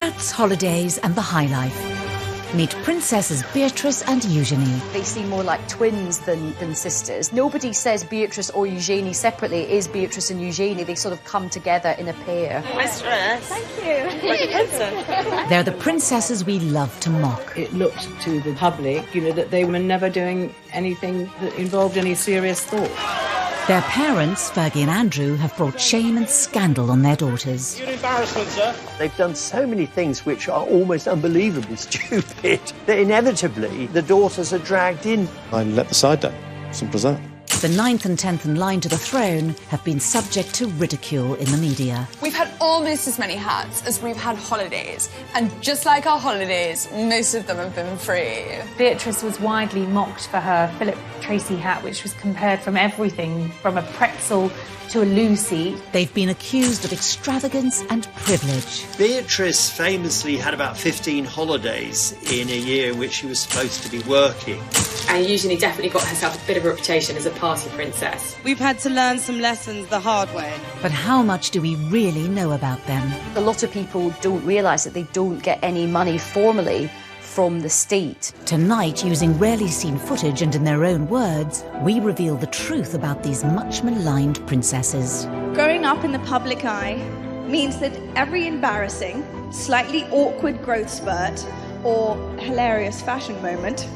Spats, holidays and the high life. Meet Princesses Beatrice and Eugenie. They seem more like twins than sisters. Nobody says Beatrice or Eugenie separately. It is Beatrice and Eugenie. They sort of come together in a pair. Nice dress. Thank you. Like a princess. They're the princesses we love to mock. It looked to the public, that they were never doing anything that involved any serious thought. Their parents, Fergie and Andrew, have brought shame and scandal on their daughters. You're an embarrassment, sir. They've done so many things which are almost unbelievably stupid that inevitably the daughters are dragged in. I let the side down. Simple as that. The 9th and 10th in line to the throne have been subject to ridicule in the media. We've had almost as many hats as we've had holidays. And just like our holidays, most of them have been free. Beatrice was widely mocked for her Philip Tracy hat, which was compared from everything from a pretzel to a Lucy. They've been accused of extravagance and privilege. Beatrice famously had about 15 holidays in a year in which she was supposed to be working. And Eugenie definitely got herself a bit of a reputation as a party princess. We've had to learn some lessons the hard way. But how much do we really know about them? A lot of people don't realise that they don't get any money formally from the state. Tonight, using rarely seen footage and in their own words, we reveal the truth about these much maligned princesses. Growing up in the public eye means that every embarrassing, slightly awkward growth spurt or hilarious fashion moment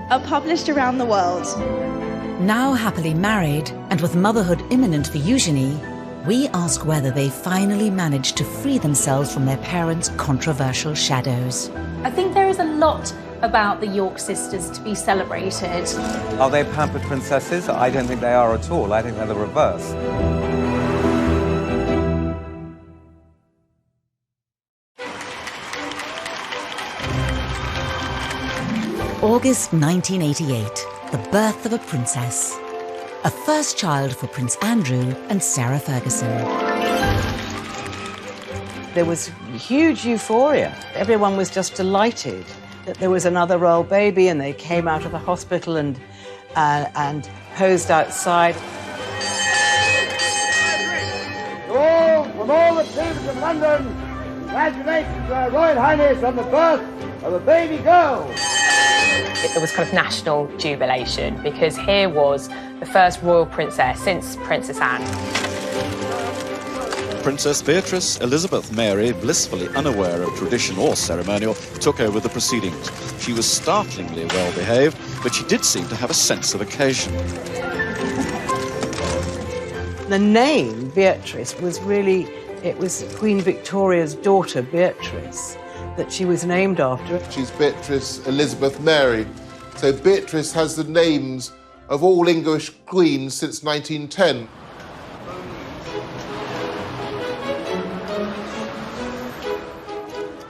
are published around the world. Now happily married, and with motherhood imminent for Eugenie, we ask whether they finally managed to free themselves from their parents' controversial shadows. I think there is a lot about the York sisters to be celebrated. Are they pampered princesses? I don't think they are at all. I think they're the reverse. August 1988, the birth of a princess. A first child for Prince Andrew and Sarah Ferguson. There was huge euphoria. Everyone was just delighted that there was another royal baby, and they came out of the hospital and posed outside. From all the children of London, congratulations to Her Royal Highness on the birth of a baby girl. It was kind of national jubilation because here was the first royal princess since Princess Anne. Princess Beatrice Elizabeth Mary, blissfully unaware of tradition or ceremonial, took over the proceedings. She was startlingly well behaved, but she did seem to have a sense of occasion. The name Beatrice was really, it was Queen Victoria's daughter, Beatrice, that she was named after. She's Beatrice Elizabeth Mary. So Beatrice has the names of all English queens since 1910.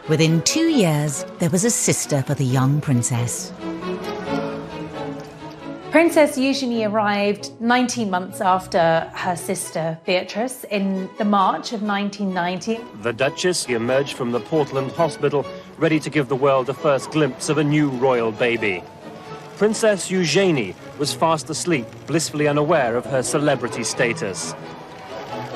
Within 2 years, there was a sister for the young princess. Princess Eugenie arrived 19 months after her sister Beatrice in the March of 1990. The Duchess emerged from the Portland Hospital, ready to give the world the first glimpse of a new royal baby. Princess Eugenie was fast asleep, blissfully unaware of her celebrity status.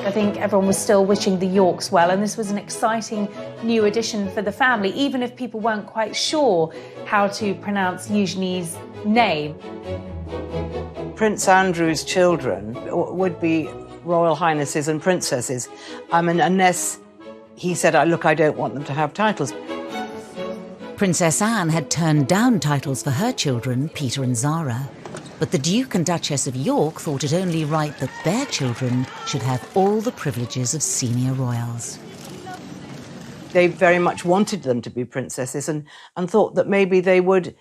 I think everyone was still wishing the Yorks well, and this was an exciting new addition for the family, even if people weren't quite sure how to pronounce Eugenie's name. Prince Andrew's children would be royal highnesses and princesses. Unless he said, look, I don't want them to have titles. Princess Anne had turned down titles for her children, Peter and Zara. But the Duke and Duchess of York thought it only right that their children should have all the privileges of senior royals. They very much wanted them to be princesses and thought that maybe they would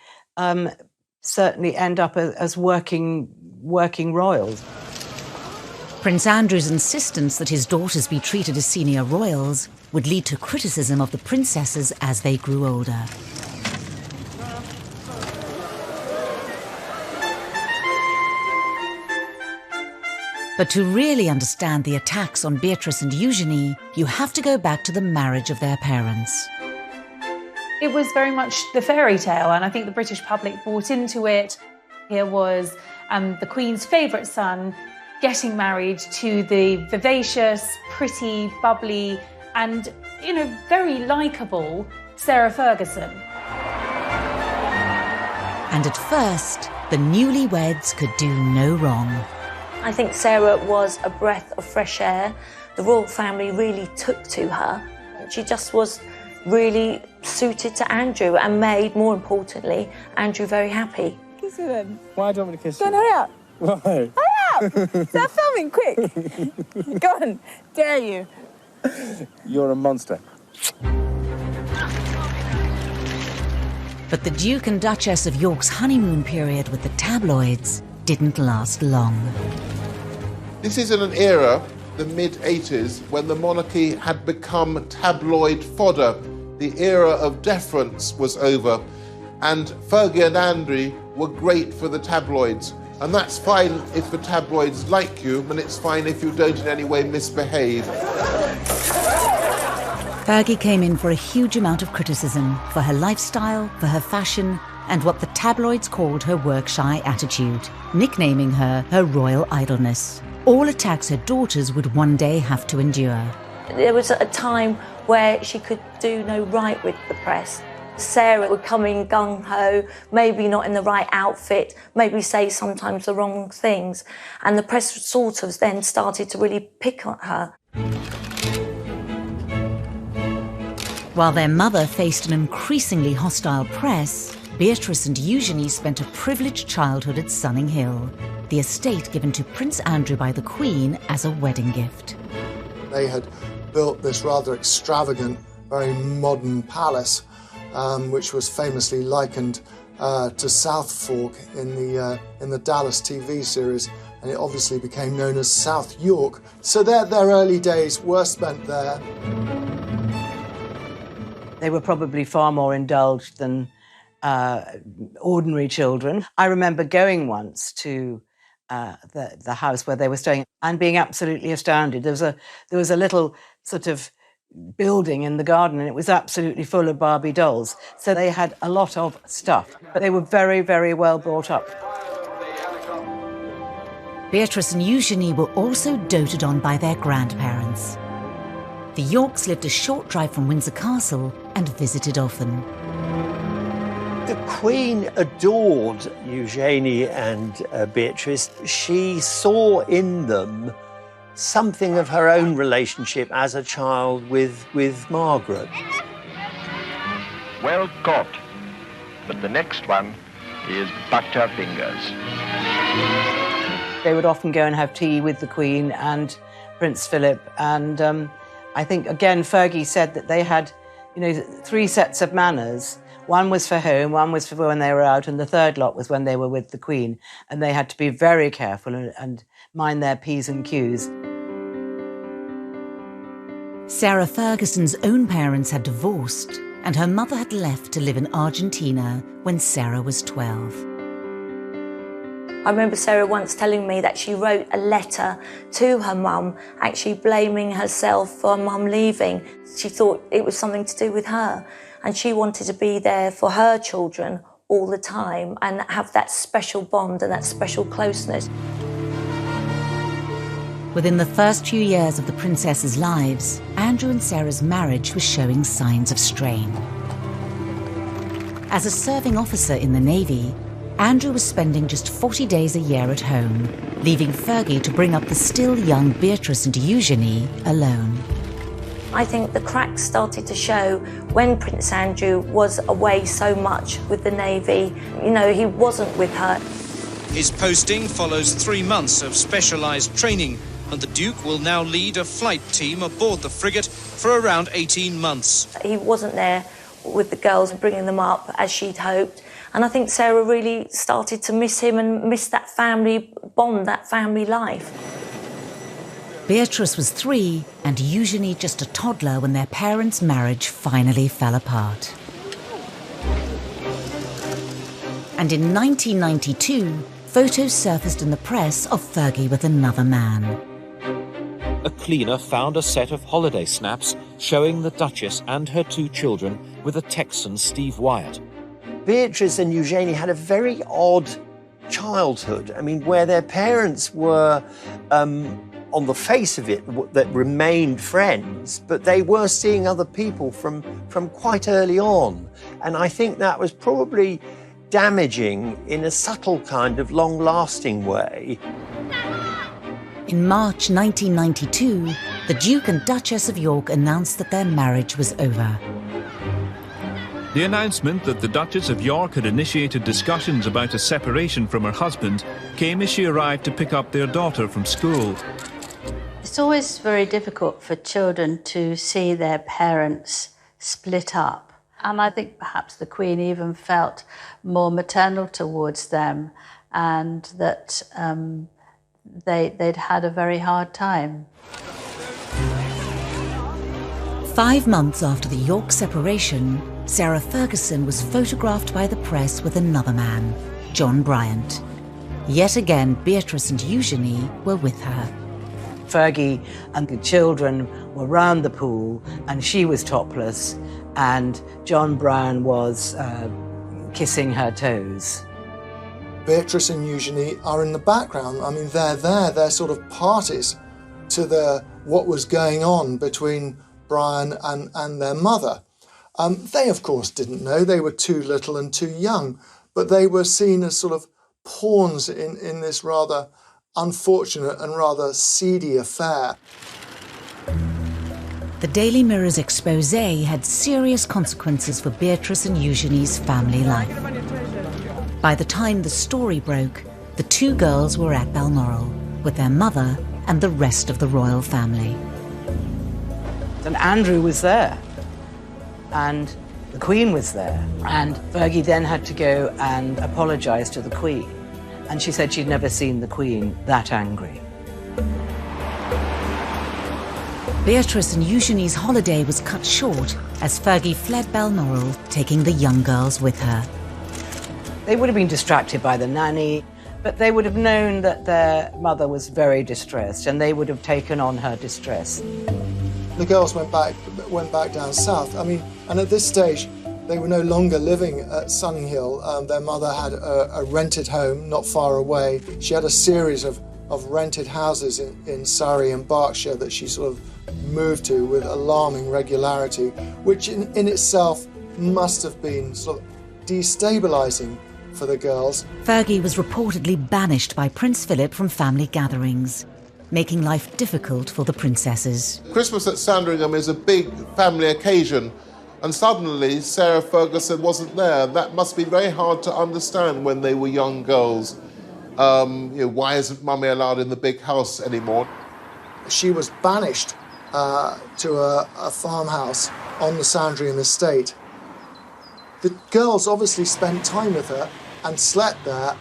certainly end up as working royals. Prince Andrew's insistence that his daughters be treated as senior royals would lead to criticism of the princesses as they grew older. But to really understand the attacks on Beatrice and Eugenie, you have to go back to the marriage of their parents. It was very much the fairy tale, and I think the British public bought into it. Here was the Queen's favourite son getting married to the vivacious, pretty, bubbly, and very likeable Sarah Ferguson. And at first, the newlyweds could do no wrong. I think Sarah was a breath of fresh air. The royal family really took to her. She just was really suited to Andrew and made, more importantly, Andrew very happy. Kiss her then. Why do you want me to kiss you? Go on, hurry up. Why? Hurry up! Start filming, quick. Go on, dare you. You're a monster. But the Duke and Duchess of York's honeymoon period with the tabloids didn't last long. This is in an era, the mid-80s, when the monarchy had become tabloid fodder. The era of deference was over, and Fergie and Andrew were great for the tabloids. And that's fine if the tabloids like you, and it's fine if you don't in any way misbehave. Fergie came in for a huge amount of criticism for her lifestyle, for her fashion, and what the tabloids called her work-shy attitude, nicknaming her royal idleness. All attacks her daughters would one day have to endure. There was a time where she could do no right with the press. Sarah would come in gung-ho, maybe not in the right outfit, maybe say sometimes the wrong things, and the press sort of then started to really pick on her. While their mother faced an increasingly hostile press, Beatrice and Eugenie spent a privileged childhood at Sunning Hill, the estate given to Prince Andrew by the Queen as a wedding gift. They had built this rather extravagant, very modern palace, which was famously likened to South Fork in the Dallas TV series, and it obviously became known as South York. So their early days were spent there. They were probably far more indulged than ordinary children. I remember going once to the house where they were staying and being absolutely astounded. There was a little sort of building in the garden, and it was absolutely full of Barbie dolls. So they had a lot of stuff, but they were very, very well brought up. Beatrice and Eugenie were also doted on by their grandparents. The Yorks lived a short drive from Windsor Castle and visited often. The Queen adored Eugenie and Beatrice. She saw in them something of her own relationship as a child with Margaret. Well caught, but the next one is Butterfingers. They would often go and have tea with the Queen and Prince Philip, and I think, again, Fergie said that they had, 3 sets of manners. One was for home, one was for when they were out, and the third lot was when they were with the Queen. And they had to be very careful and mind their P's and Q's. Sarah Ferguson's own parents had divorced, and her mother had left to live in Argentina when Sarah was 12. I remember Sarah once telling me that she wrote a letter to her mum, actually blaming herself for her mum leaving. She thought it was something to do with her, and she wanted to be there for her children all the time and have that special bond and that special closeness. Within the first few years of the princesses' lives, Andrew and Sarah's marriage was showing signs of strain. As a serving officer in the Navy, Andrew was spending just 40 days a year at home, leaving Fergie to bring up the still young Beatrice and Eugenie alone. I think the cracks started to show when Prince Andrew was away so much with the Navy. He wasn't with her. His posting follows 3 months of specialised training, and the Duke will now lead a flight team aboard the frigate for around 18 months. He wasn't there with the girls and bringing them up as she'd hoped. And I think Sarah really started to miss him and miss that family bond, that family life. Beatrice was 3 and Eugenie just a toddler when their parents' marriage finally fell apart. And in 1992, photos surfaced in the press of Fergie with another man. A cleaner found a set of holiday snaps showing the Duchess and her 2 children with a Texan Steve Wyatt. Beatrice and Eugenie had a very odd childhood. I mean, where their parents were on the face of it, that remained friends, but they were seeing other people from quite early on. And I think that was probably damaging in a subtle kind of long-lasting way. In March 1992, the Duke and Duchess of York announced that their marriage was over. The announcement that the Duchess of York had initiated discussions about a separation from her husband came as she arrived to pick up their daughter from school. It's always very difficult for children to see their parents split up. And I think perhaps the Queen even felt more maternal towards them, and that they'd had a very hard time. 5 months after the York separation, Sarah Ferguson was photographed by the press with another man, John Bryant. Yet again, Beatrice and Eugenie were with her. Fergie and the children were round the pool, and she was topless, and John Brown was kissing her toes. Beatrice and Eugenie are in the background. I mean, they're there, they're sort of parties to what was going on between Brian and their mother. They, of course, didn't know. They were too little and too young, but they were seen as sort of pawns in this rather unfortunate and rather seedy affair. The Daily Mirror's expose had serious consequences for Beatrice and Eugenie's family life. By the time the story broke, the two girls were at Balmoral with their mother and the rest of the royal family. And Andrew was there, and the Queen was there, and Fergie then had to go and apologise to the Queen, and she said she'd never seen the Queen that angry. Beatrice and Eugenie's holiday was cut short as Fergie fled Balmoral, taking the young girls with her. They would have been distracted by the nanny, but they would have known that their mother was very distressed, and they would have taken on her distress. The girls went back down south. I mean, and at this stage, they were no longer living at Sunninghill. Their mother had a rented home not far away. She had a series of rented houses in Surrey and Berkshire that she sort of moved to with alarming regularity, which in itself must have been sort of destabilising for the girls. Fergie was reportedly banished by Prince Philip from family gatherings, making life difficult for the princesses. Christmas at Sandringham is a big family occasion, and suddenly Sarah Ferguson wasn't there. That must be very hard to understand when they were young girls. Why isn't Mummy allowed in the big house anymore? She was banished to a farmhouse on the Sandringham estate. The girls obviously spent time with her and slept there,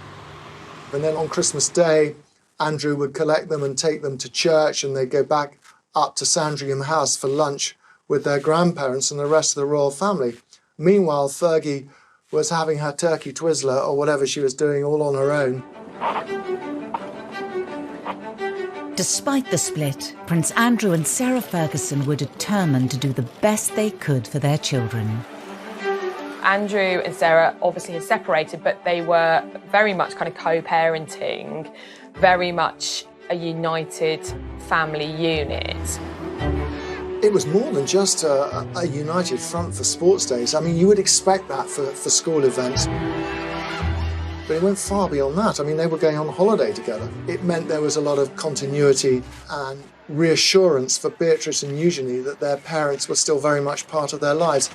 and then on Christmas Day, Andrew would collect them and take them to church, and they'd go back up to Sandringham House for lunch with their grandparents and the rest of the royal family. Meanwhile, Fergie was having her turkey Twizzler or whatever she was doing all on her own. Despite the split, Prince Andrew and Sarah Ferguson were determined to do the best they could for their children. Andrew and Sarah obviously had separated, but they were very much kind of co-parenting, very much a united family unit. It was more than just a united front for sports days. I mean, you would expect that for school events. But it went far beyond that. I mean, they were going on holiday together. It meant there was a lot of continuity and reassurance for Beatrice and Eugenie that their parents were still very much part of their lives.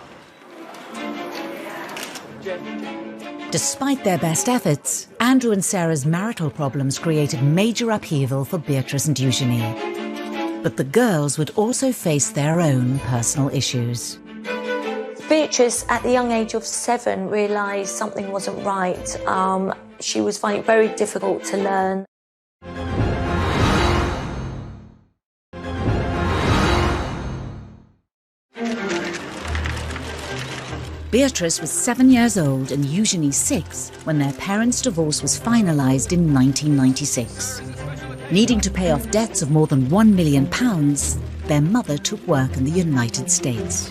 Despite their best efforts, Andrew and Sarah's marital problems created major upheaval for Beatrice and Eugenie. But the girls would also face their own personal issues. Beatrice, at the young age of 7, realised something wasn't right. She was finding it very difficult to learn. Beatrice was 7 years old and Eugenie 6 when their parents' divorce was finalised in 1996. Needing to pay off debts of more than £1 million, their mother took work in the United States.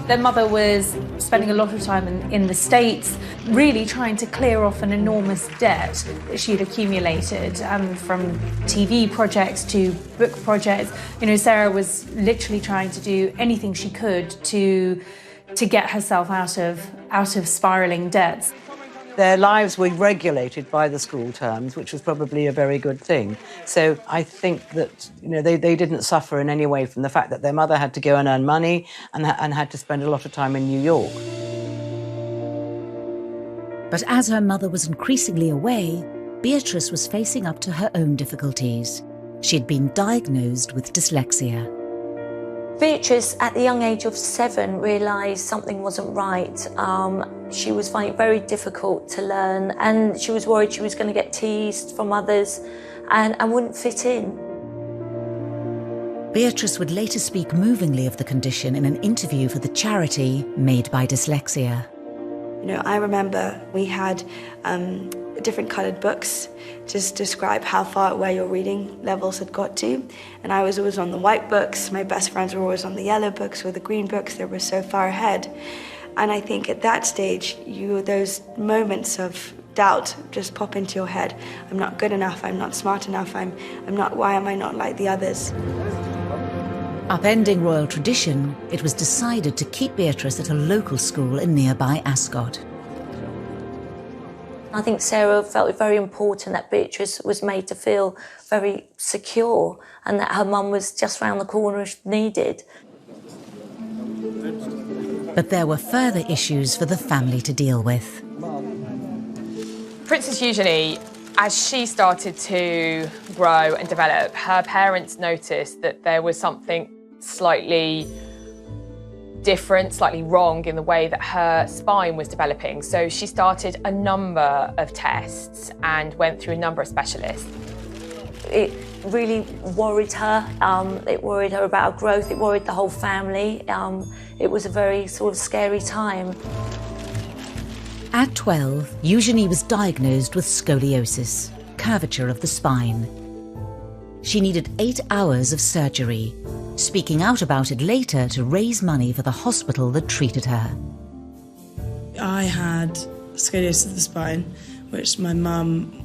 Their mother was spending a lot of time in the States, really trying to clear off an enormous debt that she'd accumulated, from TV projects to book projects. You know, Sarah was literally trying to do anything she could to get herself out of spiralling debts. Their lives were regulated by the school terms, which was probably a very good thing. So I think that, you know, they didn't suffer in any way from the fact that their mother had to go and earn money and had to spend a lot of time in New York. But as her mother was increasingly away, Beatrice was facing up to her own difficulties. She'd been diagnosed with dyslexia. Beatrice, at the young age of 7, realised something wasn't right. She was finding it very difficult to learn, and she was worried she was going to get teased from others and wouldn't fit in. Beatrice would later speak movingly of the condition in an interview for the charity Made by Dyslexia. You know, I remember we had different coloured books to describe how far away your reading levels had got to. And I was always on the white books. My best friends were always on the yellow books or the green books. They were so far ahead. And I think at that stage, those moments of doubt just pop into your head. I'm not good enough. I'm not smart enough. I'm not. Why am I not like the others? Upending royal tradition, it was decided to keep Beatrice at a local school in nearby Ascot. I think Sarah felt it very important that Beatrice was made to feel very secure and that her mum was just round the corner if needed. But there were further issues for the family to deal with. Princess Eugenie, as she started to grow and develop, her parents noticed that there was something slightly different, slightly wrong in the way that her spine was developing. So she started a number of tests and went through a number of specialists. It really worried her. It worried her about her growth. It worried the whole family. It was a very sort of scary time. At 12, Eugenie was diagnosed with scoliosis, curvature of the spine. She needed 8 hours of surgery, speaking out about it later to raise money for the hospital that treated her. I had scoliosis of the spine, which my mum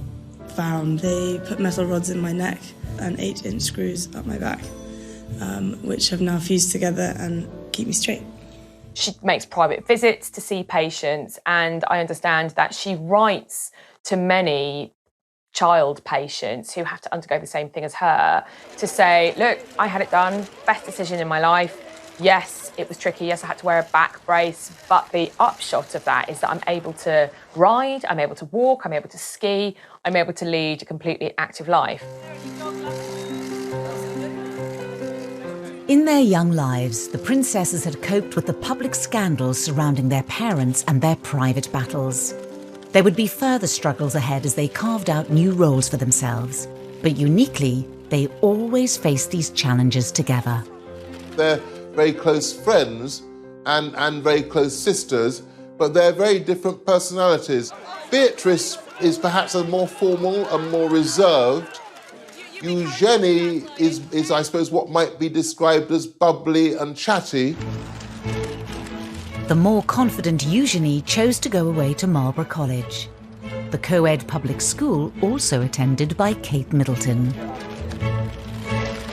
found. They put metal rods in my neck and 8-inch screws up my back, which have now fused together and keep me straight. She makes private visits to see patients, and I understand that she writes to many child patients who have to undergo the same thing as her to say, look, I had it done, best decision in my life. Yes, it was tricky. Yes, I had to wear a back brace, but the upshot of that is that I'm able to ride, I'm able to walk, I'm able to ski, I'm able to lead a completely active life. In their young lives, the princesses had coped with the public scandals surrounding their parents and their private battles. There would be further struggles ahead as they carved out new roles for themselves. But uniquely, they always faced these challenges together. They're very close friends and very close sisters, but they're very different personalities. Beatrice is perhaps a more formal and more reserved. Eugenie is, I suppose, what might be described as bubbly and chatty. The more confident Eugenie chose to go away to Marlborough College, the co-ed public school also attended by Kate Middleton.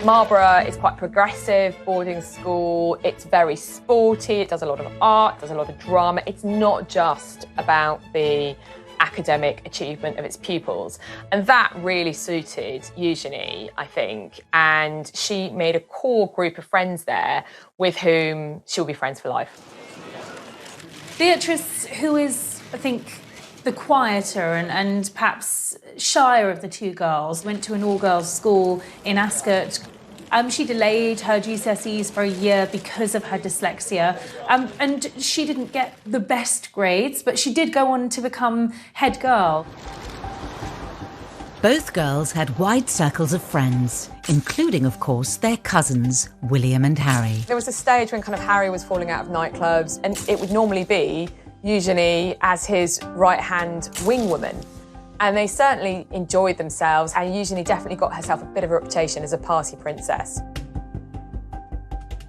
Marlborough is quite progressive boarding school. It's very sporty. It does a lot of art, does a lot of drama. It's not just about the academic achievement of its pupils. And that really suited Eugenie, I think. And she made a core group of friends there with whom she'll be friends for life. Beatrice, who is, I think, the quieter and perhaps shyer of the two girls, went to an all-girls school in Ascot. She delayed her GCSEs for a year because of her dyslexia, and she didn't get the best grades, but she did go on to become head girl. Both girls had wide circles of friends, including, of course, their cousins, William and Harry. There was a stage when kind of Harry was falling out of nightclubs, and it would normally be Eugenie as his right-hand wing woman. And they certainly enjoyed themselves, and Eugenie definitely got herself a bit of a reputation as a party princess.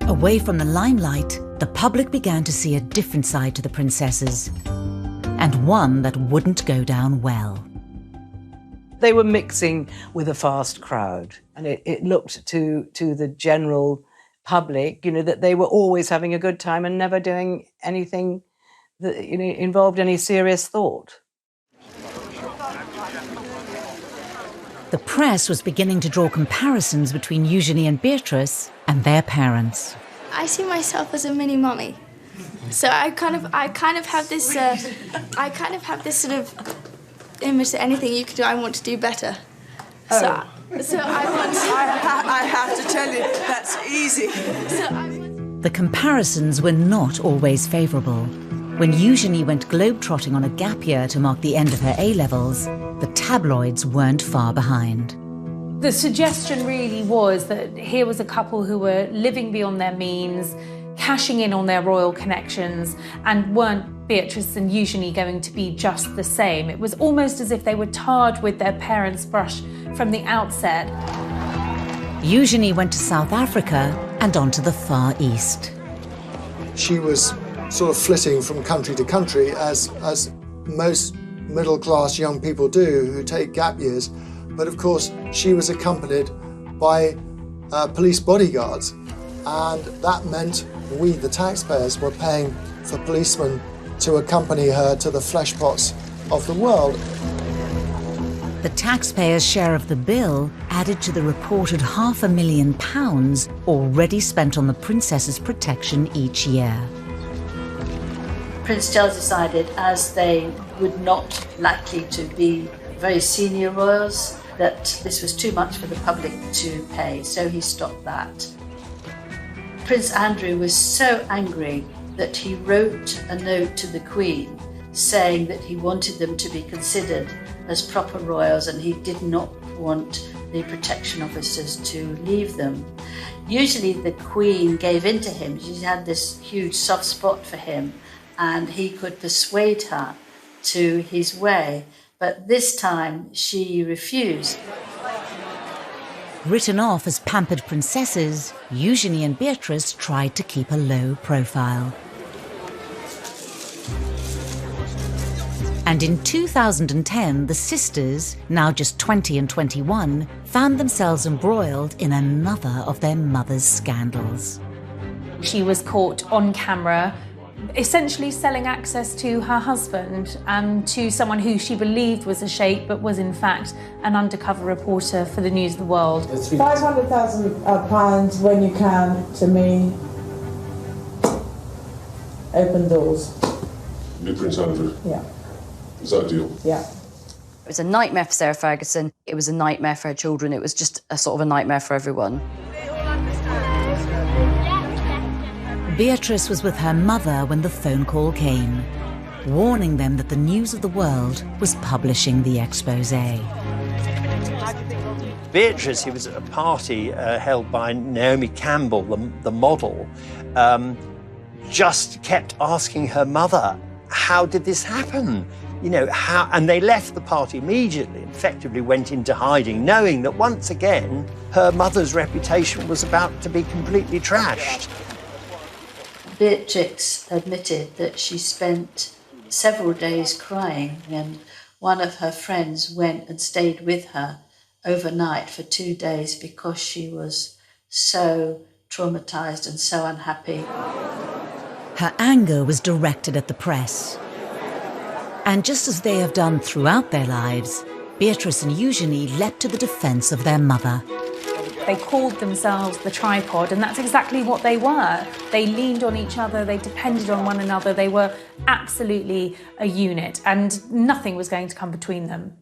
Away from the limelight, the public began to see a different side to the princesses, and one that wouldn't go down well. They were mixing with a fast crowd, and it looked to the general public, that they were always having a good time and never doing anything that involved any serious thought. The press was beginning to draw comparisons between Eugenie and Beatrice and their parents. I see myself as a mini mummy, so I kind of have this sort of image that anything you can do, I want to do better. So I have to tell you, that's easy. The comparisons were not always favourable. When Eugenie went globetrotting on a gap year to mark the end of her A-levels, the tabloids weren't far behind. The suggestion really was that here was a couple who were living beyond their means, cashing in on their royal connections, and weren't Beatrice and Eugenie going to be just the same. It was almost as if they were tarred with their parents' brush from the outset. Eugenie went to South Africa and on to the Far East. She was sort of flitting from country to country, as most middle-class young people do who take gap years. But of course, she was accompanied by police bodyguards, and that meant we, the taxpayers, were paying for policemen to accompany her to the flesh pots of the world. The taxpayers' share of the bill added to the reported £500,000 already spent on the princess's protection each year. Prince Charles decided, as they would not likely to be very senior royals, that this was too much for the public to pay, so he stopped that. Prince Andrew was so angry that he wrote a note to the Queen saying that he wanted them to be considered as proper royals and he did not want the protection officers to leave them. Usually the Queen gave in to him. She had this huge soft spot for him and he could persuade her to his way, but this time she refused. Written off as pampered princesses, Eugenie and Beatrice tried to keep a low profile. And in 2010, the sisters, now just 20 and 21, found themselves embroiled in another of their mother's scandals. She was caught on camera, essentially selling access to her husband and to someone who she believed was a sheikh, but was in fact an undercover reporter for the News of the World. £500,000 when you can, to me, open doors. New Prince Andrew? Yeah. Is that a deal? Yeah. It was a nightmare for Sarah Ferguson. It was a nightmare for her children. It was just a sort of a nightmare for everyone. Beatrice was with her mother when the phone call came, warning them that the News of the World was publishing the exposé. Beatrice, who was at a party held by Naomi Campbell, the model, just kept asking her mother, how did this happen? You know, how? And they left the party immediately, effectively went into hiding, knowing that once again, her mother's reputation was about to be completely trashed. Beatrix admitted that she spent several days crying, and one of her friends went and stayed with her overnight for 2 days because she was so traumatized and so unhappy. Her anger was directed at the press. And just as they have done throughout their lives, Beatrice and Eugenie leapt to the defence of their mother. They called themselves the tripod, and that's exactly what they were. They leaned on each other, they depended on one another, they were absolutely a unit, and nothing was going to come between them.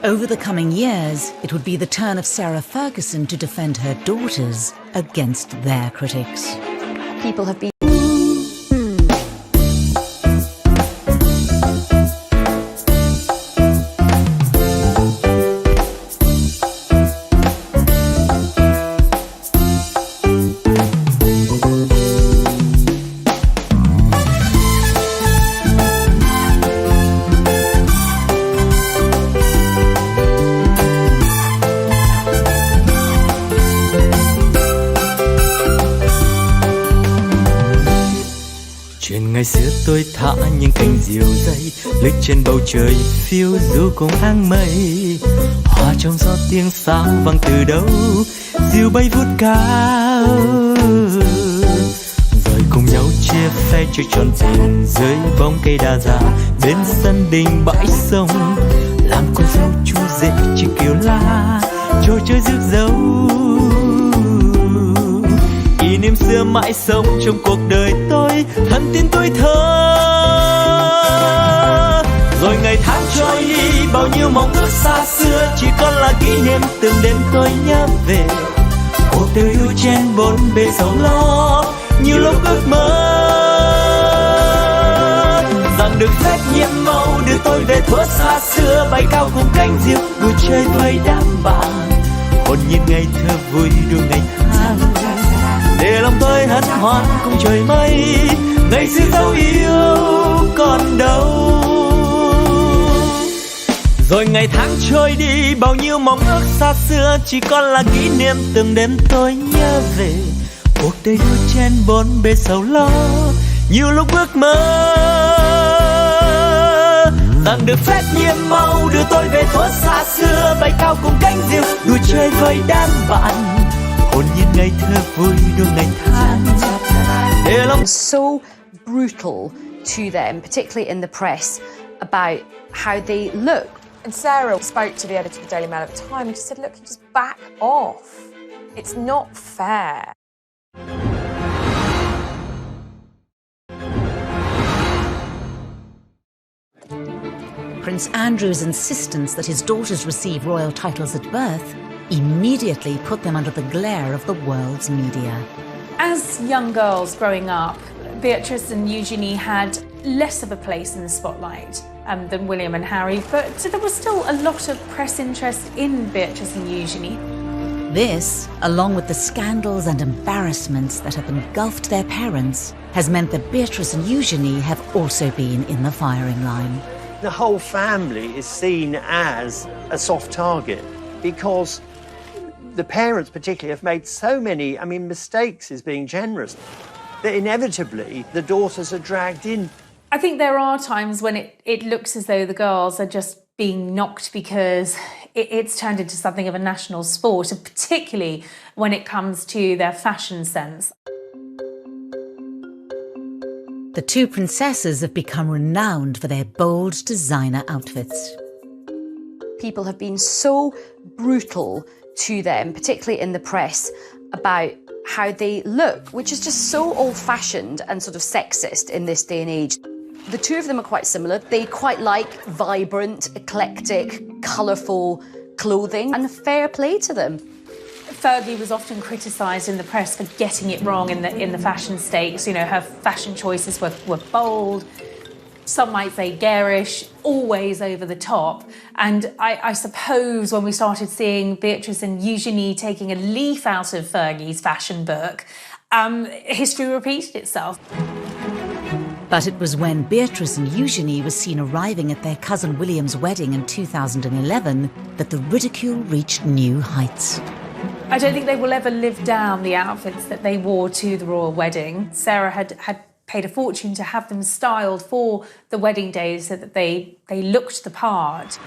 Over the coming years, it would be the turn of Sarah Ferguson to defend her daughters against their critics. People have been Chuyện ngày xưa tôi thả những cành diều dây, lướt trên bầu trời phiêu du cùng áng mây. Hòa trong gió tiếng sáo vang từ đâu, diều bay vút cao. Rồi cùng nhau chia phe chơi tròn tiền dưới bóng cây đa già, bên sân đình bãi sông, làm con dâu chú rể chỉ kiều la, trò chơi rước dâu. Kỷ niệm xưa mãi sống trong cuộc đời tôi, hẳn tin tôi thơ. Rồi ngày tháng trôi đi, bao nhiêu mong ước xa xưa chỉ còn là kỷ niệm. Từng đêm tôi nhớ về cuộc đời yêu chen bốn bề sầu lo, nhiều lúc ước mơ rằng được phép nhiệm màu đưa tôi về thuở xa xưa, bay cao cùng cánh diều đùa chơi với đám bạn, hồn nhiên ngày thơ vui đùa ngày tháng, để lòng tôi hân hoan cùng trời mây. Ngày xưa dấu yêu còn đâu. Rồi ngày tháng trôi đi, bao nhiêu mong ước xa xưa chỉ còn là kỷ niệm. Từng đêm tôi nhớ về cuộc đời đua chen bốn bề sầu lo, nhiều lúc ước mơ rằng được phép nhiệm màu đưa tôi về thuở xa xưa, bay cao cùng cánh diều đùa chơi với đám bạn, hồn nhiên ngày thơ vui đua ngày tháng. So brutal to them, particularly in the press, about how they look. And Sarah spoke to the editor of the Daily Mail at the time and just said, look, you just back off. It's not fair. Prince Andrew's insistence that his daughters receive royal titles at birth immediately put them under the glare of the world's media. As young girls growing up, Beatrice and Eugenie had less of a place in the spotlight than William and Harry, but there was still a lot of press interest in Beatrice and Eugenie. This, along with the scandals and embarrassments that have engulfed their parents, has meant that Beatrice and Eugenie have also been in the firing line. The whole family is seen as a soft target because the parents particularly have made so many, mistakes is being generous, that inevitably the daughters are dragged in. I think there are times when it looks as though the girls are just being knocked because it's turned into something of a national sport, and particularly when it comes to their fashion sense. The two princesses have become renowned for their bold designer outfits. People have been so brutal to them, particularly in the press, about how they look, which is just so old-fashioned and sort of sexist in this day and age. The two of them are quite similar. They quite like vibrant, eclectic, colourful clothing, and fair play to them. Fergie was often criticised in the press for getting it wrong in the fashion stakes. You know, her fashion choices were bold, some might say garish, always over the top. And I suppose when we started seeing Beatrice and Eugenie taking a leaf out of Fergie's fashion book, history repeated itself. But it was when Beatrice and Eugenie were seen arriving at their cousin William's wedding in 2011 that the ridicule reached new heights. I don't think they will ever live down the outfits that they wore to the royal wedding. Sarah had paid a fortune to have them styled for the wedding day so that they looked the part.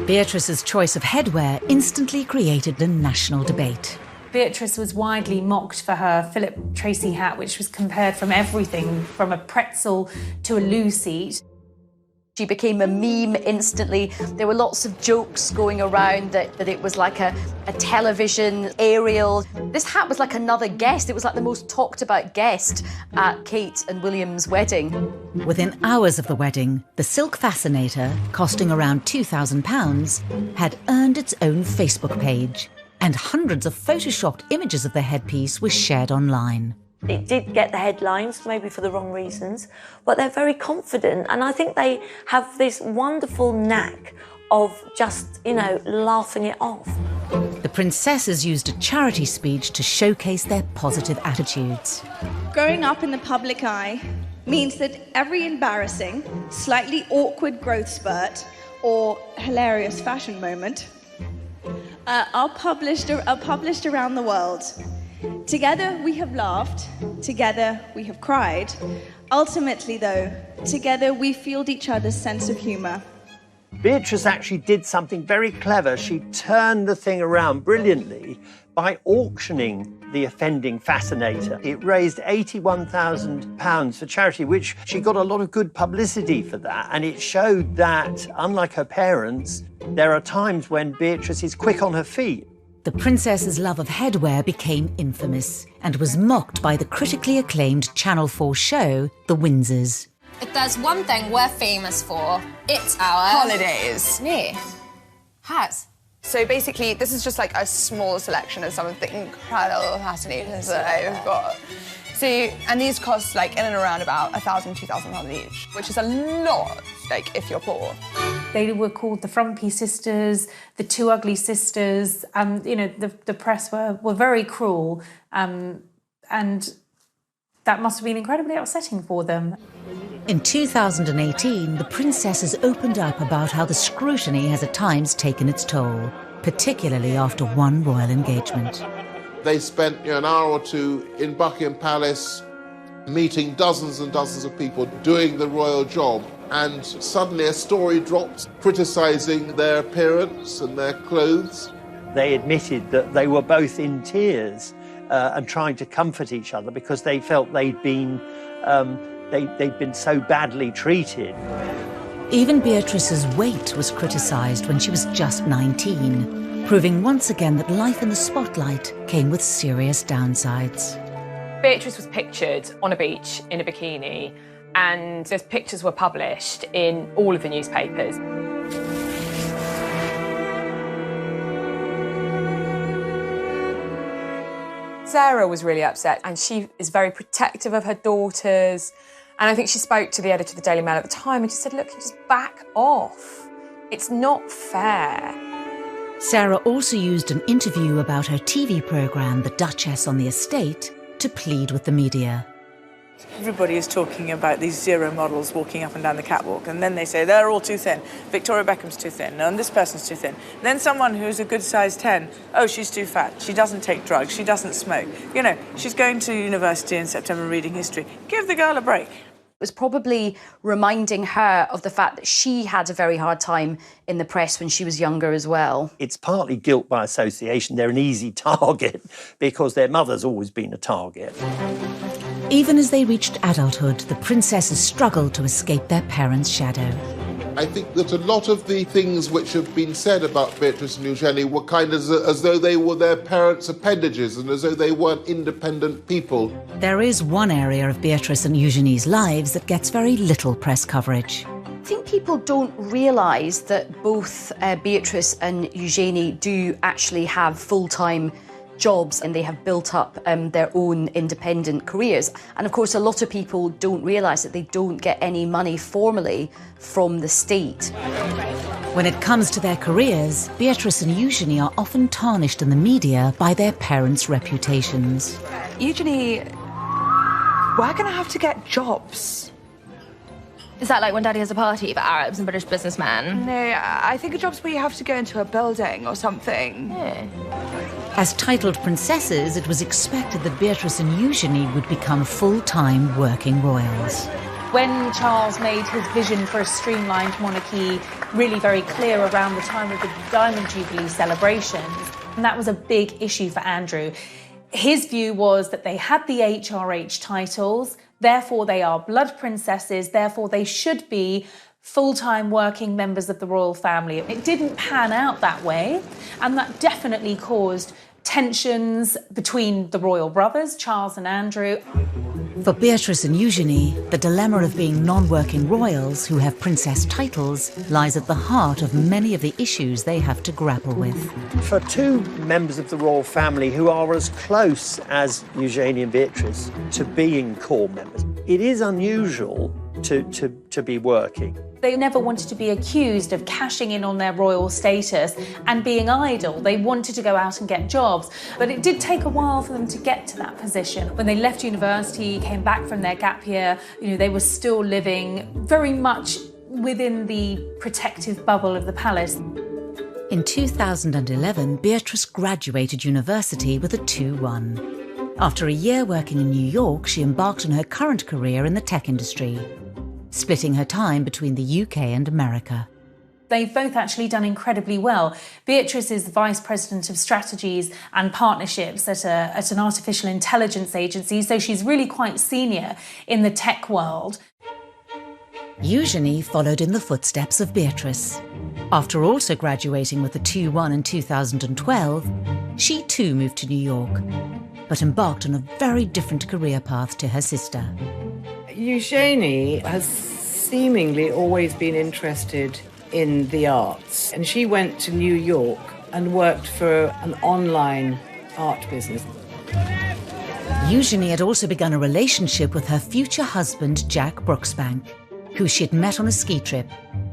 Beatrice's choice of headwear instantly created a national debate. Beatrice was widely mocked for her Philip Tracy hat, which was compared from everything from a pretzel to a loo seat. She became a meme instantly. There were lots of jokes going around that it was like a television aerial. This hat was like another guest. It was like the most talked about guest at Kate and William's wedding. Within hours of the wedding, the Silk Fascinator, costing around £2,000, had earned its own Facebook page, and hundreds of photoshopped images of the headpiece were shared online. It did get the headlines, maybe for the wrong reasons, but they're very confident, and I think they have this wonderful knack of just, laughing it off. The princesses used a charity speech to showcase their positive attitudes. Growing up in the public eye means that every embarrassing, slightly awkward growth spurt or hilarious fashion moment are published around the world. Together we have laughed, together we have cried. Ultimately, though, together we fueled each other's sense of humour. Beatrice actually did something very clever. She turned the thing around brilliantly by auctioning the offending fascinator. It raised £81,000 for charity, which she got a lot of good publicity for that. And it showed that, unlike her parents, there are times when Beatrice is quick on her feet. The princess's love of headwear became infamous and was mocked by the critically acclaimed Channel 4 show, The Windsors. If there's one thing we're famous for, it's our... holidays. Yeah. Hats. So basically, this is just like a small selection of some of the incredible fascinators that I've got. So, and these cost like in and around about £1,000, £2,000 each, which is a lot, like if you're poor. They were called the Frumpy Sisters, the Two Ugly Sisters. You know, the press were very cruel, and that must have been incredibly upsetting for them. In 2018, the princesses opened up about how the scrutiny has at times taken its toll, particularly after one royal engagement. They spent an hour or two in Buckingham Palace meeting dozens and dozens of people doing the royal job, and suddenly a story dropped criticising their appearance and their clothes. They admitted that they were both in tears and trying to comfort each other because they felt they'd been so badly treated. Even Beatrice's weight was criticised when she was just 19, proving once again that life in the spotlight came with serious downsides. Beatrice was pictured on a beach in a bikini, and those pictures were published in all of the newspapers. Sarah was really upset, and she is very protective of her daughters. And I think she spoke to the editor of the Daily Mail at the time and she said, look, just back off. It's not fair. Sarah also used an interview about her TV programme, The Duchess on the Estate, to plead with the media. Everybody is talking about these zero models walking up and down the catwalk, and then they say they're all too thin. Victoria Beckham's too thin, and this person's too thin. And then someone who's a good size 10, oh, she's too fat, she doesn't take drugs, she doesn't smoke. You know, she's going to university in September reading history. Give the girl a break. It was probably reminding her of the fact that she had a very hard time in the press when she was younger as well. It's partly guilt by association. They're an easy target because their mother's always been a target. Even as they reached adulthood, the princesses struggled to escape their parents' shadow. I think that a lot of the things which have been said about Beatrice and Eugenie were kind of as though they were their parents' appendages and as though they weren't independent people. There is one area of Beatrice and Eugenie's lives that gets very little press coverage. I think people don't realise that both Beatrice and Eugenie do actually have full-time jobs and they have built up their own independent careers. And of course, a lot of people don't realise that they don't get any money formally from the state. When it comes to their careers, Beatrice and Eugenie are often tarnished in the media by their parents' reputations. Eugenie, we're going to have to get jobs. Is that like when Daddy has a party for Arabs and British businessmen? No, I think a job's where you have to go into a building or something. Yeah. As titled princesses, it was expected that Beatrice and Eugenie would become full-time working royals. When Charles made his vision for a streamlined monarchy really very clear around the time of the Diamond Jubilee celebrations, and that was a big issue for Andrew. His view was that they had the HRH titles, therefore they are blood princesses, therefore they should be full-time working members of the royal family. It didn't pan out that way, and that definitely caused tensions between the royal brothers, Charles and Andrew. For Beatrice and Eugenie, the dilemma of being non-working royals who have princess titles lies at the heart of many of the issues they have to grapple with. For two members of the royal family who are as close as Eugenie and Beatrice to being core members, it is unusual to be working. They never wanted to be accused of cashing in on their royal status and being idle. They wanted to go out and get jobs. But it did take a while for them to get to that position. When they left university, came back from their gap year, they were still living very much within the protective bubble of the palace. In 2011, Beatrice graduated university with a 2:1. After a year working in New York, she embarked on her current career in the tech industry, splitting her time between the UK and America. They've both actually done incredibly well. Beatrice is the Vice President of Strategies and Partnerships at an artificial intelligence agency, so she's really quite senior in the tech world. Eugenie followed in the footsteps of Beatrice. After also graduating with a 2:1 in 2012, she too moved to New York, but embarked on a very different career path to her sister. Eugenie has seemingly always been interested in the arts, and she went to New York and worked for an online art business. Eugenie had also begun a relationship with her future husband, Jack Brooksbank, who she had met on a ski trip.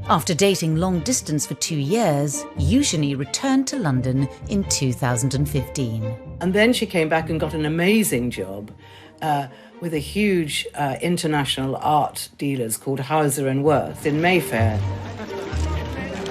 After dating long distance for 2 years, Eugenie returned to London in 2015. And then she came back and got an amazing job with a huge international art dealers called Hauser & Wirth in Mayfair.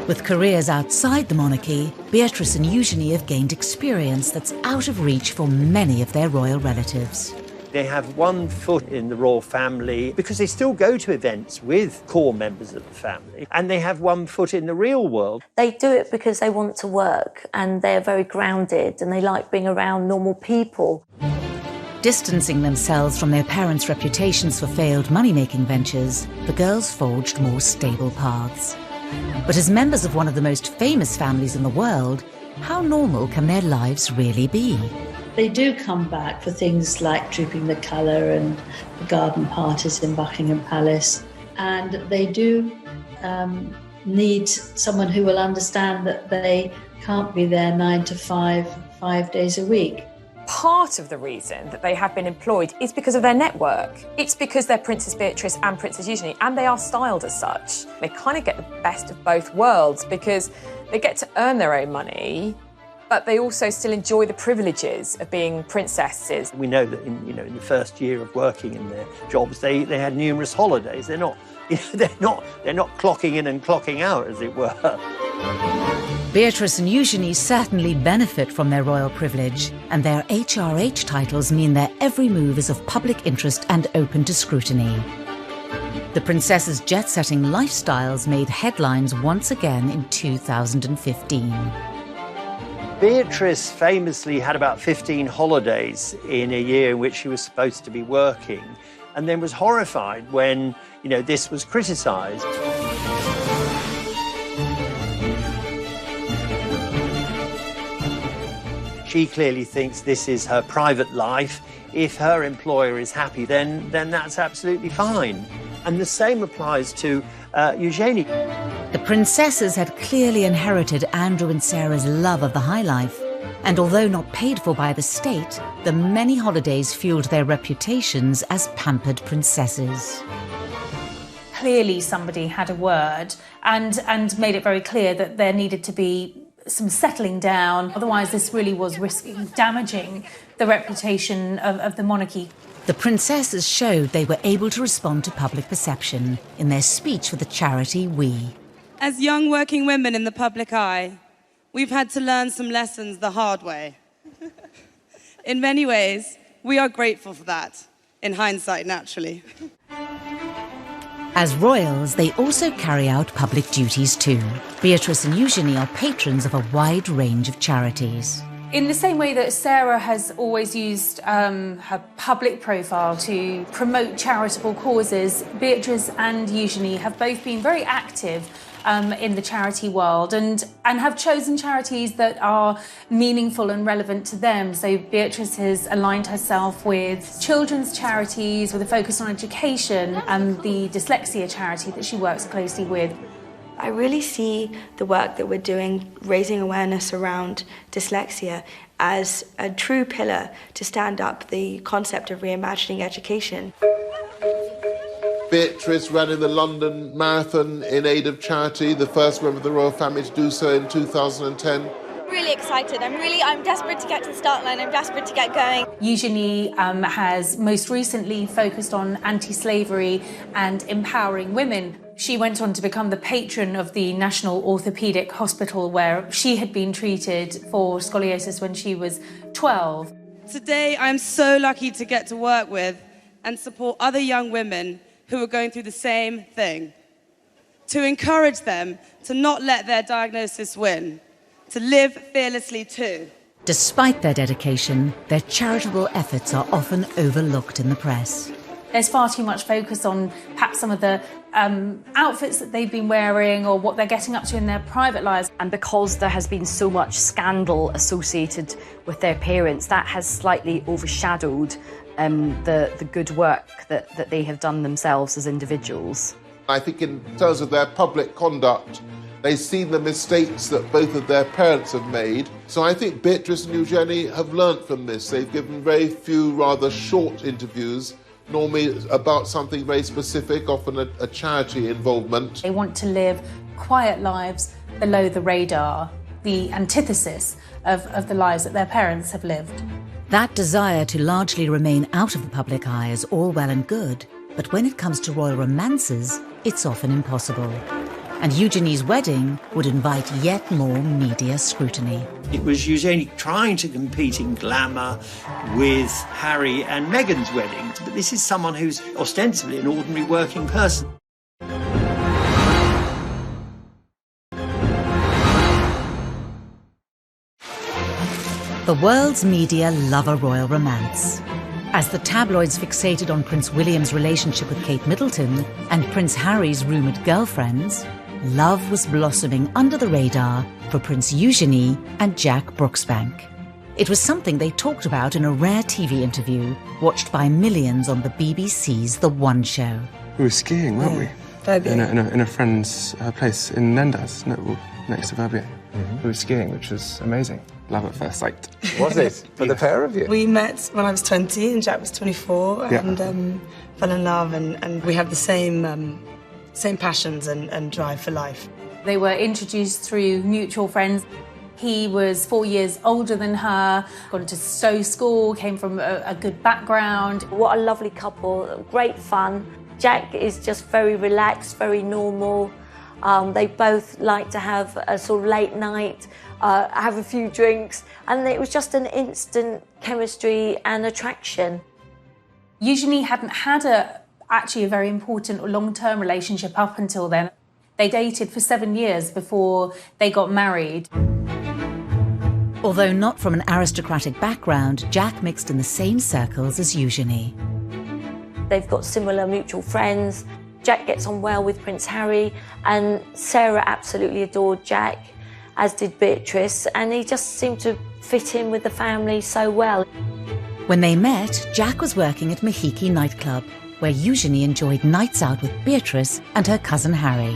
With careers outside the monarchy, Beatrice and Eugenie have gained experience that's out of reach for many of their royal relatives. They have one foot in the royal family because they still go to events with core members of the family, and they have one foot in the real world. They do it because they want to work and they're very grounded and they like being around normal people. Distancing themselves from their parents' reputations for failed money-making ventures, the girls forged more stable paths. But as members of one of the most famous families in the world, how normal can their lives really be? They do come back for things like Trooping the Colour and the garden parties in Buckingham Palace. And they do need someone who will understand that they can't be there 9 to 5, 5 days a week. Part of the reason that they have been employed is because of their network. It's because they're Princess Beatrice and Princess Eugenie, and they are styled as such. They kind of get the best of both worlds because they get to earn their own money, but they also still enjoy the privileges of being princesses. We know that in the first year of working in their jobs, they had numerous holidays. They're not clocking in and clocking out, as it were. Beatrice and Eugenie certainly benefit from their royal privilege, and their HRH titles mean their every move is of public interest and open to scrutiny. The princesses' jet-setting lifestyles made headlines once again in 2015. Beatrice famously had about 15 holidays in a year in which she was supposed to be working, and then was horrified when, this was criticised. She clearly thinks this is her private life. If her employer is happy, then that's absolutely fine. And the same applies to Eugenie. The princesses had clearly inherited Andrew and Sarah's love of the high life, and although not paid for by the state, the many holidays fueled their reputations as pampered princesses. Clearly somebody had a word and made it very clear that there needed to be some settling down. Otherwise, this really was risking damaging the reputation of the monarchy. The princesses showed they were able to respond to public perception in their speech for the charity We. As young working women in the public eye, we've had to learn some lessons the hard way. In many ways, we are grateful for that, in hindsight, naturally. As royals, they also carry out public duties too. Beatrice and Eugenie are patrons of a wide range of charities. In the same way that Sarah has always used her public profile to promote charitable causes, Beatrice and Eugenie have both been very active in the charity world and have chosen charities that are meaningful and relevant to them. So Beatrice has aligned herself with children's charities with a focus on education and the dyslexia charity that she works closely with. I really see the work that we're doing, raising awareness around dyslexia, as a true pillar to stand up the concept of reimagining education. Beatrice ran in the London Marathon in aid of charity, the first member of the royal family to do so in 2010. Really excited. I'm desperate to get to the start line. I'm desperate to get going. Eugenie has most recently focused on anti-slavery and empowering women. She went on to become the patron of the National Orthopaedic Hospital, where she had been treated for scoliosis when she was 12. Today, I'm so lucky to get to work with and support other young women who are going through the same thing. To encourage them to not let their diagnosis win, to live fearlessly too. Despite their dedication, their charitable efforts are often overlooked in the press. There's far too much focus on perhaps some of the outfits that they've been wearing or what they're getting up to in their private lives. And because there has been so much scandal associated with their parents, that has slightly overshadowed the good work that they have done themselves as individuals. I think in terms of their public conduct, they've seen the mistakes that both of their parents have made. So I think Beatrice and Eugenie have learnt from this. They've given very few rather short interviews, normally about something very specific, often a charity involvement. They want to live quiet lives below the radar, the antithesis of the lives that their parents have lived. That desire to largely remain out of the public eye is all well and good, but when it comes to royal romances, it's often impossible. And Eugenie's wedding would invite yet more media scrutiny. It was Eugenie trying to compete in glamour with Harry and Meghan's wedding, but this is someone who's ostensibly an ordinary working person. The world's media love a royal romance. As the tabloids fixated on Prince William's relationship with Kate Middleton and Prince Harry's rumoured girlfriends, love was blossoming under the radar for Prince Eugenie and Jack Brooksbank. It was something they talked about in a rare TV interview watched by millions on the BBC's The One Show. We were skiing, weren't we? In a friend's place in Nendas, next to Verbier. We were skiing, which was amazing. Love at first sight. Was it? For the pair of you? We met when I was 20 and Jack was 24 and fell in love and we had the same passions and drive for life. They were introduced through mutual friends. He was 4 years older than her, gone to Stowe School, came from a good background. What a lovely couple, great fun. Jack is just very relaxed, very normal. They both like to have a sort of late night, have a few drinks, and it was just an instant chemistry and attraction. Eugenie hadn't had actually a very important or long-term relationship up until then. They dated for 7 years before they got married. Although not from an aristocratic background, Jack mixed in the same circles as Eugenie. They've got similar mutual friends. Jack gets on well with Prince Harry, and Sarah absolutely adored Jack, as did Beatrice, and he just seemed to fit in with the family so well. When they met, Jack was working at Mahiki nightclub, where Eugenie enjoyed nights out with Beatrice and her cousin Harry.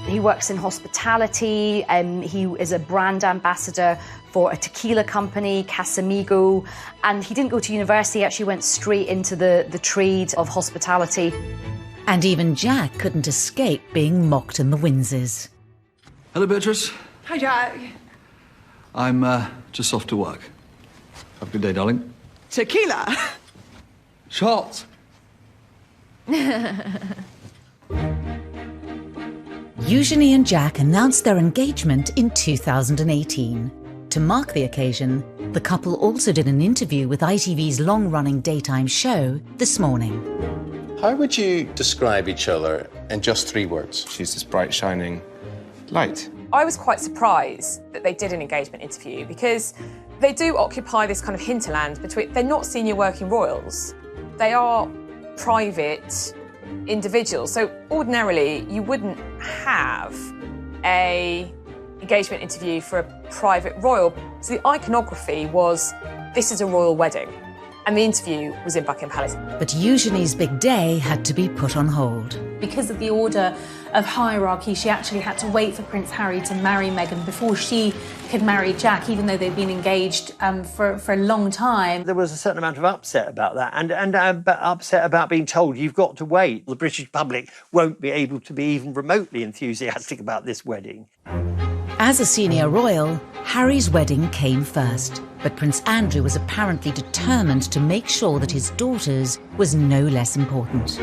He works in hospitality, he is a brand ambassador for a tequila company, Casamigo, and he didn't go to university, he actually went straight into the trade of hospitality. And even Jack couldn't escape being mocked in the Windsor's. Hello, Beatrice. Hi, Jack. I'm just off to work. Have a good day, darling. Tequila. Shots. Eugenie and Jack announced their engagement in 2018. To mark the occasion, the couple also did an interview with ITV's long-running daytime show This Morning. How would you describe each other in just 3 words? She's this bright, shining light. I was quite surprised that they did an engagement interview because they do occupy this kind of hinterland between, they're not senior working royals. They are private individuals. So ordinarily you wouldn't have a engagement interview for a private royal. So the iconography was, this is a royal wedding. And the interview was in Buckingham Palace. But Eugenie's big day had to be put on hold. Because of the order of hierarchy, she actually had to wait for Prince Harry to marry Meghan before she could marry Jack, even though they'd been engaged for a long time. There was a certain amount of upset about that and upset about being told you've got to wait. The British public won't be able to be even remotely enthusiastic about this wedding. As a senior royal, Harry's wedding came first, but Prince Andrew was apparently determined to make sure that his daughter's was no less important.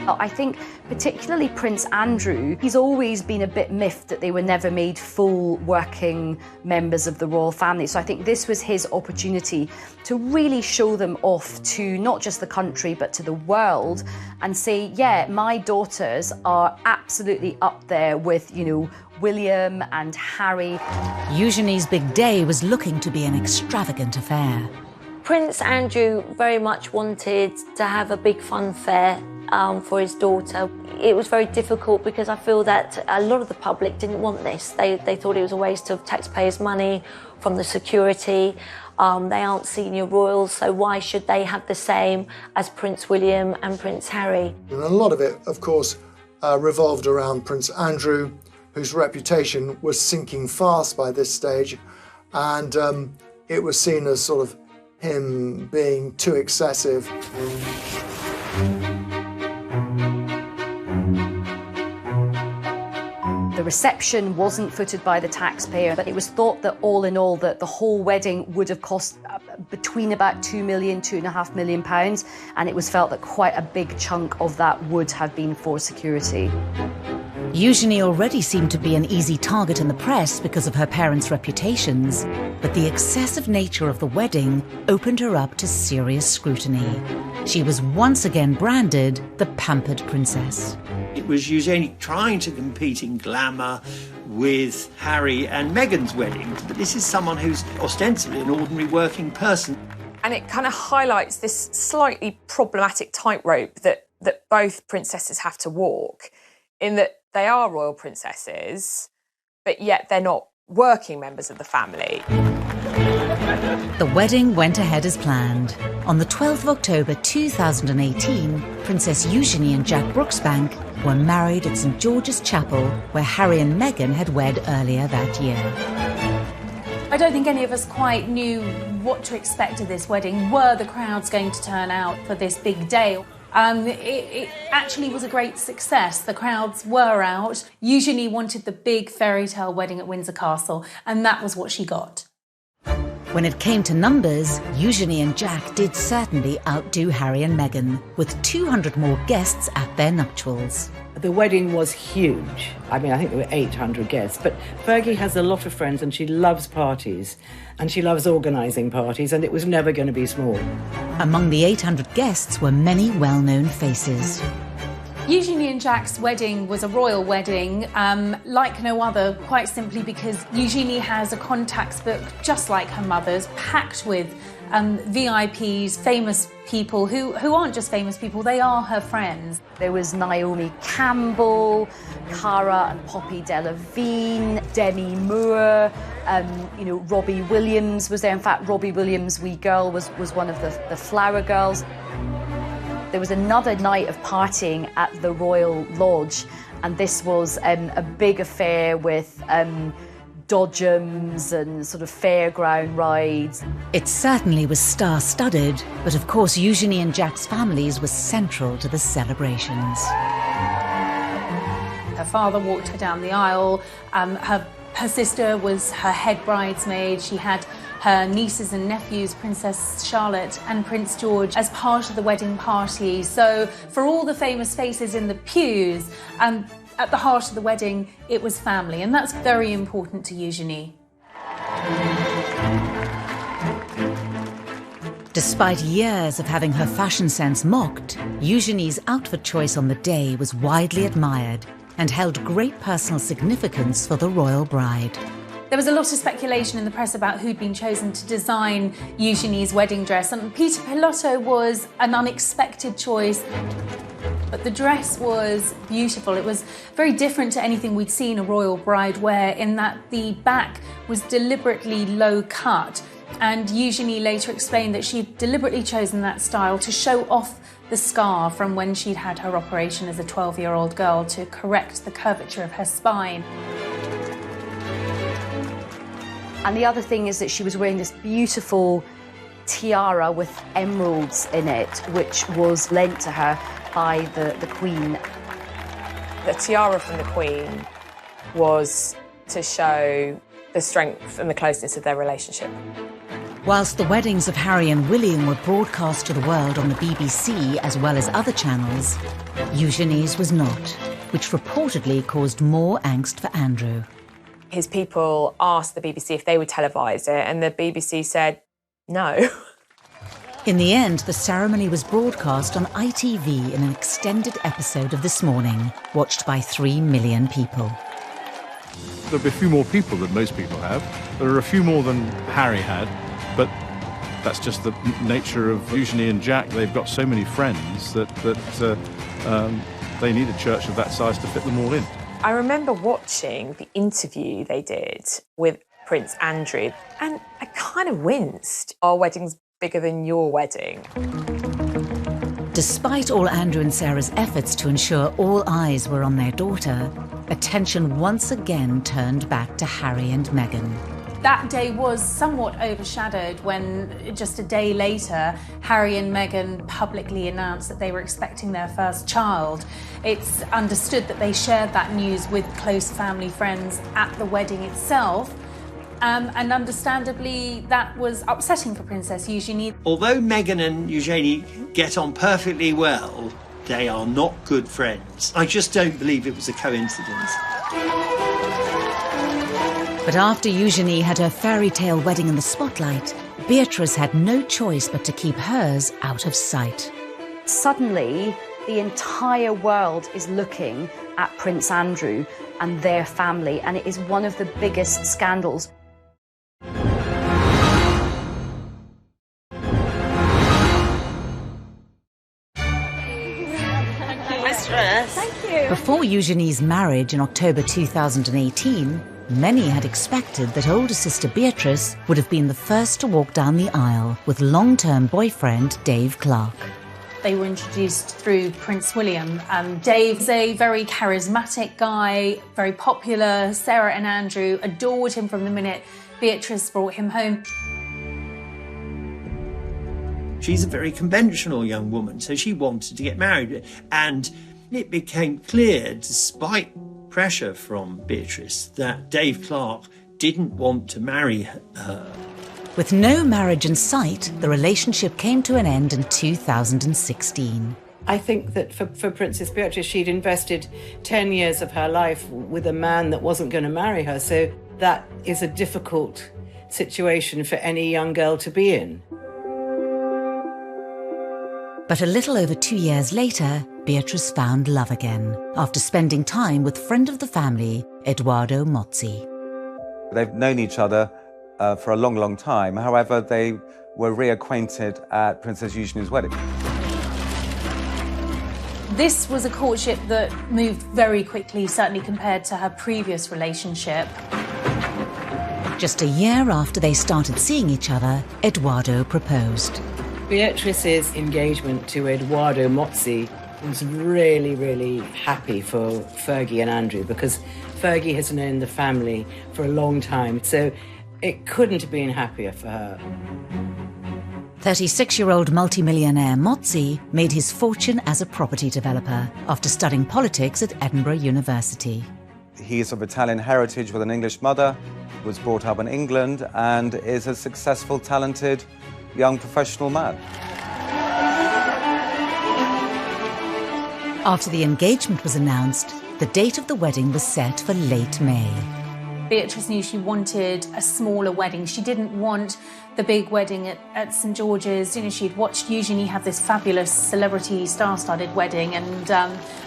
I think particularly Prince Andrew, he's always been a bit miffed that they were never made full working members of the royal family. So I think this was his opportunity to really show them off to not just the country but to the world and say, yeah, my daughters are absolutely up there with, you know, William and Harry. Eugenie's big day was looking to be an extravagant affair. Prince Andrew very much wanted to have a big fun fair for his daughter. It was very difficult because I feel that a lot of the public didn't want this. They thought it was a waste of taxpayers' money from the security. They aren't senior royals, so why should they have the same as Prince William and Prince Harry? And a lot of it, of course, revolved around Prince Andrew, whose reputation was sinking fast by this stage, and it was seen as sort of him being too excessive. The reception wasn't footed by the taxpayer, but it was thought that all in all that the whole wedding would have cost between about £2 million, £2.5 million, and it was felt that quite a big chunk of that would have been for security. Eugenie already seemed to be an easy target in the press because of her parents' reputations, but the excessive nature of the wedding opened her up to serious scrutiny. She was once again branded the pampered princess. It was Eugenie trying to compete in glamour with Harry and Meghan's wedding, but this is someone who's ostensibly an ordinary working person. And it kind of highlights this slightly problematic tightrope that both princesses have to walk, in that they are royal princesses, but yet they're not working members of the family. The wedding went ahead as planned. On the 12th of October 2018, Princess Eugenie and Jack Brooksbank were married at St George's Chapel, where Harry and Meghan had wed earlier that year. I don't think any of us quite knew what to expect of this wedding. Were the crowds going to turn out for this big day? It actually was a great success. The crowds were out. Eugenie wanted the big fairy tale wedding at Windsor Castle, and that was what she got. When it came to numbers, Eugenie and Jack did certainly outdo Harry and Meghan, with 200 more guests at their nuptials. The wedding was huge. I mean, I think there were 800 guests, but Fergie has a lot of friends and she loves parties and she loves organising parties, and it was never going to be small. Among the 800 guests were many well-known faces. Eugenie and Jack's wedding was a royal wedding, like no other, quite simply because Eugenie has a contacts book just like her mother's, packed with VIPs, famous people who aren't just famous people, they are her friends. There was Naomi Campbell, Cara and Poppy Delevingne, Demi Moore, Robbie Williams was there. In fact, Robbie Williams' wee girl was one of the Flower Girls. There was another night of partying at the Royal Lodge, and this was a big affair with dodgems and sort of fairground rides. It certainly was star-studded, but of course Eugenie and Jack's families were central to the celebrations. Her father walked her down the aisle. Her sister was her head bridesmaid. She had her nieces and nephews, Princess Charlotte and Prince George, as part of the wedding party. So for all the famous faces in the pews, at the heart of the wedding, it was family, and that's very important to Eugenie. Despite years of having her fashion sense mocked, Eugenie's outfit choice on the day was widely admired and held great personal significance for the royal bride. There was a lot of speculation in the press about who'd been chosen to design Eugenie's wedding dress, and Peter Pilotto was an unexpected choice. But the dress was beautiful. It was very different to anything we'd seen a royal bride wear, in that the back was deliberately low cut. And Eugenie later explained that she'd deliberately chosen that style to show off the scar from when she'd had her operation as a 12-year-old girl to correct the curvature of her spine. And the other thing is that she was wearing this beautiful tiara with emeralds in it, which was lent to her by the Queen. The tiara from the Queen was to show the strength and the closeness of their relationship. Whilst the weddings of Harry and William were broadcast to the world on the BBC as well as other channels, Eugenie's was not, which reportedly caused more angst for Andrew. His people asked the BBC if they would televise it, and the BBC said no. In the end, the ceremony was broadcast on ITV in an extended episode of This Morning, watched by 3 million people. There'll be a few more people than most people have. There are a few more than Harry had, but that's just the nature of Eugenie and Jack. They've got so many friends that they need a church of that size to fit them all in. I remember watching the interview they did with Prince Andrew, and I kind of winced. Our wedding's bigger than your wedding. Despite all Andrew and Sarah's efforts to ensure all eyes were on their daughter, attention once again turned back to Harry and Meghan. That day was somewhat overshadowed when, just a day later, Harry and Meghan publicly announced that they were expecting their first child. It's understood that they shared that news with close family friends at the wedding itself. And understandably, that was upsetting for Princess Eugenie. Although Meghan and Eugenie get on perfectly well, they are not good friends. I just don't believe it was a coincidence. But after Eugenie had her fairy tale wedding in the spotlight, Beatrice had no choice but to keep hers out of sight. Suddenly, the entire world is looking at Prince Andrew and their family, and it is one of the biggest scandals. Thank you. Before Eugenie's marriage in October 2018, many had expected that older sister Beatrice would have been the first to walk down the aisle with long-term boyfriend Dave Clark. They were introduced through Prince William. Dave's a very charismatic guy, very popular. Sarah and Andrew adored him from the minute Beatrice brought him home. She's a very conventional young woman, so she wanted to get married. And it became clear, despite pressure from Beatrice, that Dave Clark didn't want to marry her. With no marriage in sight, the relationship came to an end in 2016. I think that for Princess Beatrice, she'd invested 10 years of her life with a man that wasn't going to marry her, so that is a difficult situation for any young girl to be in. But a little over 2 years later, Beatrice found love again, after spending time with friend of the family, Edoardo Mozzi. They've known each other for a long, long time. However, they were reacquainted at Princess Eugenie's wedding. This was a courtship that moved very quickly, certainly compared to her previous relationship. Just a year after they started seeing each other, Edoardo proposed. Beatrice's engagement to Edoardo Mozzi was really, really happy for Fergie and Andrew, because Fergie has known the family for a long time, so it couldn't have been happier for her. 36-year-old multimillionaire Mozzi made his fortune as a property developer after studying politics at Edinburgh University. He is of Italian heritage with an English mother, was brought up in England, and is a successful, talented young professional man. After the engagement was announced, the date of the wedding was set for late May. Beatrice knew she wanted a smaller wedding. She didn't want the big wedding at St George's. You know, she'd watched Eugenie have this fabulous celebrity star-studded wedding and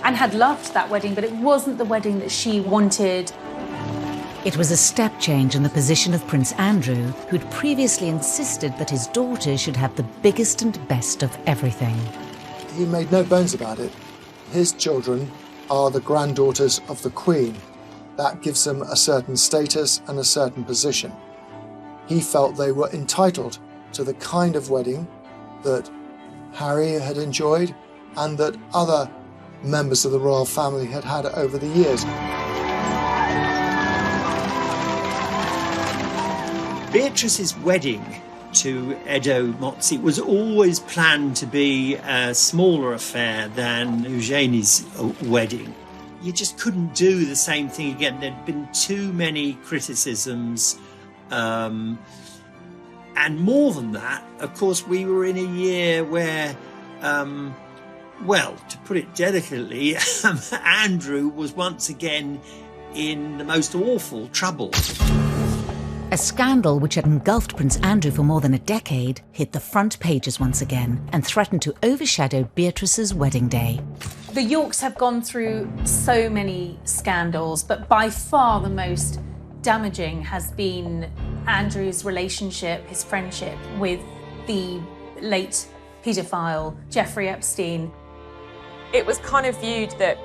had loved that wedding, but it wasn't the wedding that she wanted. It was a step change in the position of Prince Andrew, who'd previously insisted that his daughters should have the biggest and best of everything. He made no bones about it. His children are the granddaughters of the Queen. That gives them a certain status and a certain position. He felt they were entitled to the kind of wedding that Harry had enjoyed and that other members of the royal family had had over the years. Beatrice's wedding to Edo Mozzi was always planned to be a smaller affair than Eugenie's wedding. You just couldn't do the same thing again. There'd been too many criticisms, and And more than that, of course, we were in a year where, well, to put it delicately, Andrew was once again in the most awful trouble. A scandal which had engulfed Prince Andrew for more than a decade hit the front pages once again and threatened to overshadow Beatrice's wedding day. The Yorks have gone through so many scandals, but by far the most damaging has been Andrew's relationship, his friendship with the late paedophile Jeffrey Epstein. It was kind of viewed that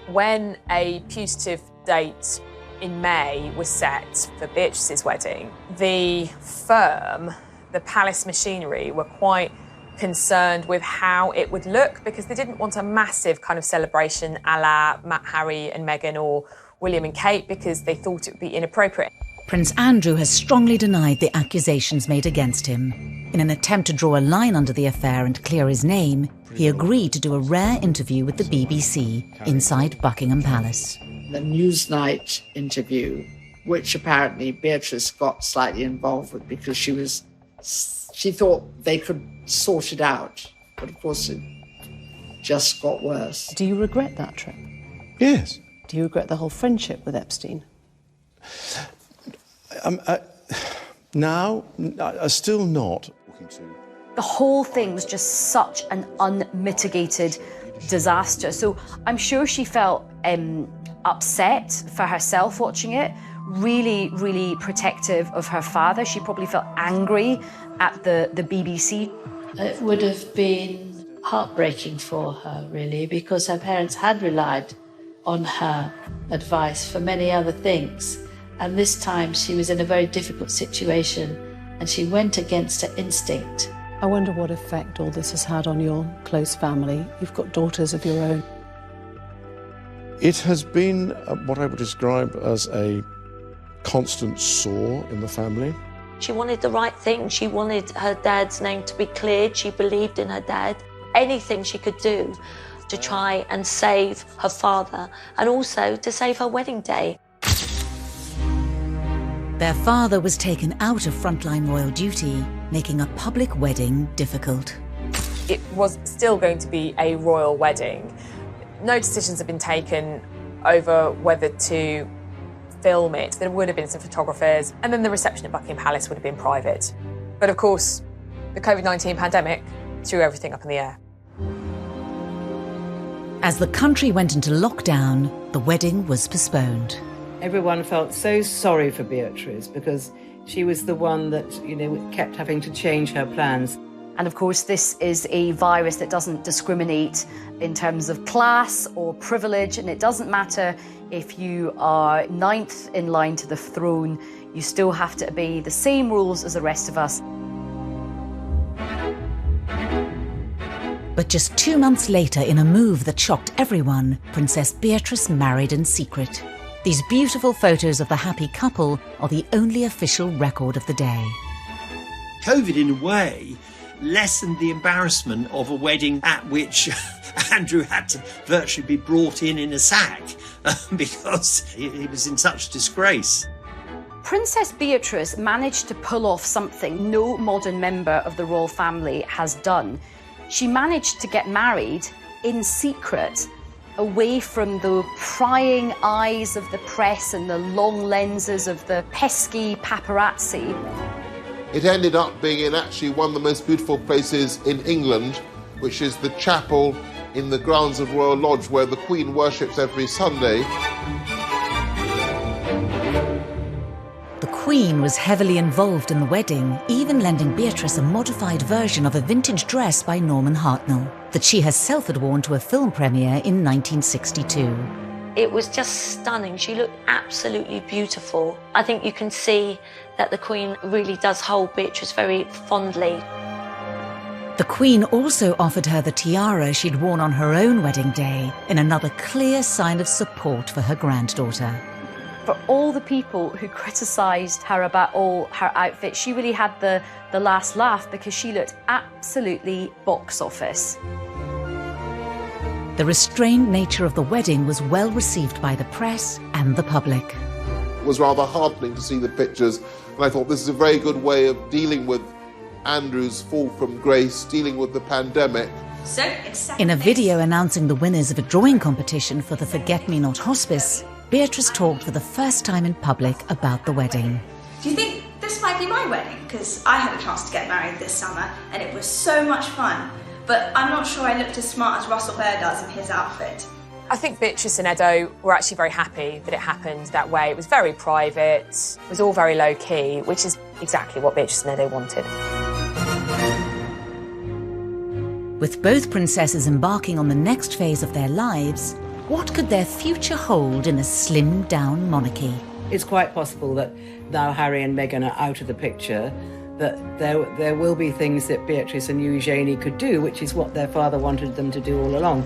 when a putative date in May was set for Beatrice's wedding, the firm, the Palace Machinery, were quite concerned with how it would look because they didn't want a massive kind of celebration a la Harry and Meghan or William and Kate because they thought it would be inappropriate. Prince Andrew has strongly denied the accusations made against him. In an attempt to draw a line under the affair and clear his name, he agreed to do a rare interview with the BBC inside Buckingham Palace. The Newsnight interview, which apparently Beatrice got slightly involved with because she thought they could sort it out. But of course it just got worse. Do you regret that trip? Yes. Do you regret the whole friendship with Epstein? Now, still not. The whole thing was just such an unmitigated disaster. So I'm sure she felt upset for herself watching it, really, really protective of her father. She probably felt angry at the BBC. It would have been heartbreaking for her, really, because her parents had relied on her advice for many other things. And this time she was in a very difficult situation and she went against her instinct. I wonder what effect all this has had on your close family. You've got daughters of your own. It has been what I would describe as a constant sore in the family. She wanted the right thing. She wanted her dad's name to be cleared. She believed in her dad. Anything she could do to try and save her father and also to save her wedding day. Their father was taken out of frontline royal duty, making a public wedding difficult. It was still going to be a royal wedding. No decisions have been taken over whether to film it. There would have been some photographers, and then the reception at Buckingham Palace would have been private. But of course, the COVID-19 pandemic threw everything up in the air. As the country went into lockdown, the wedding was postponed. Everyone felt so sorry for Beatrice because she was the one that, kept having to change her plans. And of course, this is a virus that doesn't discriminate in terms of class or privilege, and it doesn't matter if you are 9th in line to the throne, you still have to obey the same rules as the rest of us. But just 2 months later, in a move that shocked everyone, Princess Beatrice married in secret. These beautiful photos of the happy couple are the only official record of the day. COVID, in a way, lessened the embarrassment of a wedding at which Andrew had to virtually be brought in a sack because he was in such disgrace. Princess Beatrice managed to pull off something no modern member of the royal family has done. She managed to get married in secret, away from the prying eyes of the press and the long lenses of the pesky paparazzi. It ended up being in actually one of the most beautiful places in England, which is the chapel in the grounds of Royal Lodge, where the Queen worships every Sunday. The Queen was heavily involved in the wedding, even lending Beatrice a modified version of a vintage dress by Norman Hartnell that she herself had worn to a film premiere in 1962. It was just stunning. She looked absolutely beautiful. I think you can see that the Queen really does hold Beatrice very fondly. The Queen also offered her the tiara she'd worn on her own wedding day, in another clear sign of support for her granddaughter. For all the people who criticised her about all her outfits, she really had the last laugh because she looked absolutely box office. The restrained nature of the wedding was well received by the press and the public. It was rather heartening to see the pictures And I thought this is a very good way of dealing with Andrew's fall from grace, dealing with the pandemic. In a video announcing the winners of a drawing competition for the Forget-Me-Not Hospice, Beatrice talked for the first time in public about the wedding. Do you think this might be my wedding? Because I had a chance to get married this summer and it was so much fun. But I'm not sure I looked as smart as Russell Bear does in his outfit. I think Beatrice and Edo were actually very happy that it happened that way. It was very private, it was all very low-key, which is exactly what Beatrice and Edo wanted. With both princesses embarking on the next phase of their lives, what could their future hold in a slimmed-down monarchy? It's quite possible that now Harry and Meghan are out of the picture, that there will be things that Beatrice and Eugenie could do, which is what their father wanted them to do all along.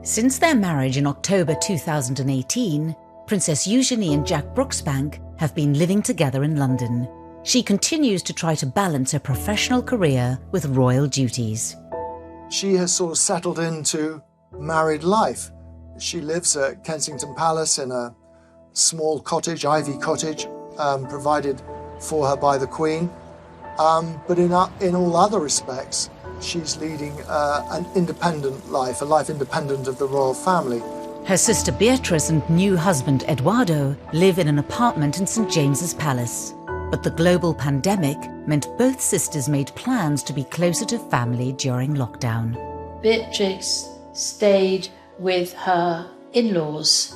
Since their marriage in October 2018, Princess Eugenie and Jack Brooksbank have been living together in London. She continues to try to balance her professional career with royal duties. She has sort of settled into married life. She lives at Kensington Palace in a small cottage, ivy cottage, provided for her by the Queen. But in all other respects, she's leading an independent life, a life independent of the royal family. Her sister Beatrice and new husband Eduardo live in an apartment in St James's Palace. But the global pandemic meant both sisters made plans to be closer to family during lockdown. Beatrix stayed with her in-laws.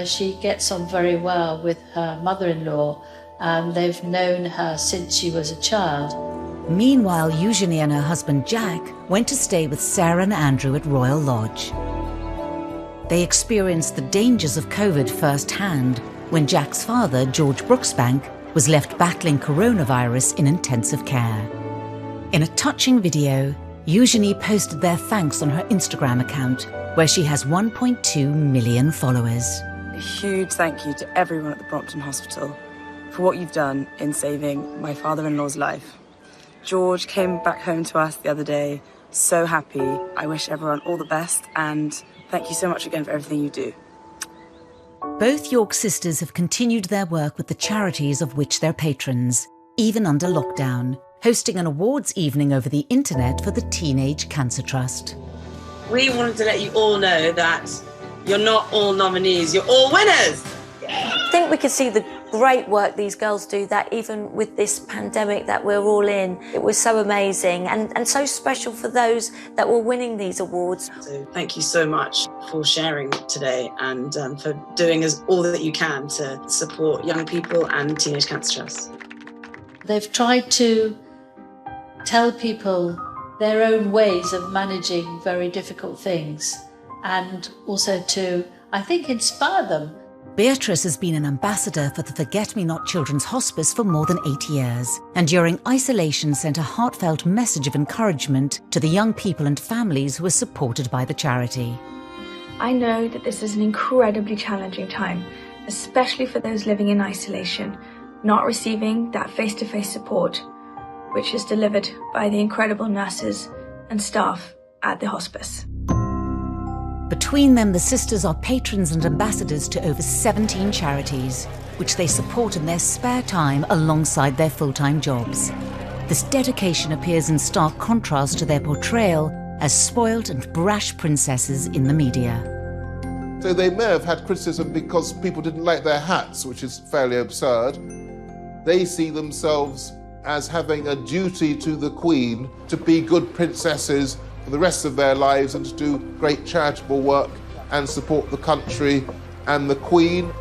She gets on very well with her mother-in-law, and they've known her since she was a child. Meanwhile, Eugenie and her husband Jack went to stay with Sarah and Andrew at Royal Lodge. They experienced the dangers of COVID firsthand when Jack's father, George Brooksbank, was left battling coronavirus in intensive care. In a touching video, Eugenie posted their thanks on her Instagram account, where she has 1.2 million followers. A huge thank you to everyone at the Brompton Hospital for what you've done in saving my father-in-law's life. George came back home to us the other day, so happy. I wish everyone all the best, and thank you so much again for everything you do. Both York sisters have continued their work with the charities of which they're patrons, even under lockdown, hosting an awards evening over the internet for the Teenage Cancer Trust. We wanted to let you all know that you're not all nominees, you're all winners! I think we could see the great work these girls do, that even with this pandemic that we're all in, it was so amazing and so special for those that were winning these awards. So thank you so much for sharing today and for doing all that you can to support young people and Teenage Cancer Trust. They've tried to tell people their own ways of managing very difficult things and also to, I think, inspire them. Beatrice has been an ambassador for the Forget-Me-Not Children's Hospice for more than 8 years, and during isolation sent a heartfelt message of encouragement to the young people and families who are supported by the charity. I know that this is an incredibly challenging time, especially for those living in isolation, not receiving that face-to-face support, which is delivered by the incredible nurses and staff at the hospice. Between them, the sisters are patrons and ambassadors to over 17 charities, which they support in their spare time alongside their full-time jobs. This dedication appears in stark contrast to their portrayal as spoilt and brash princesses in the media. So they may have had criticism because people didn't like their hats, which is fairly absurd. They see themselves as having a duty to the Queen to be good princesses for the rest of their lives and to do great charitable work and support the country and the Queen.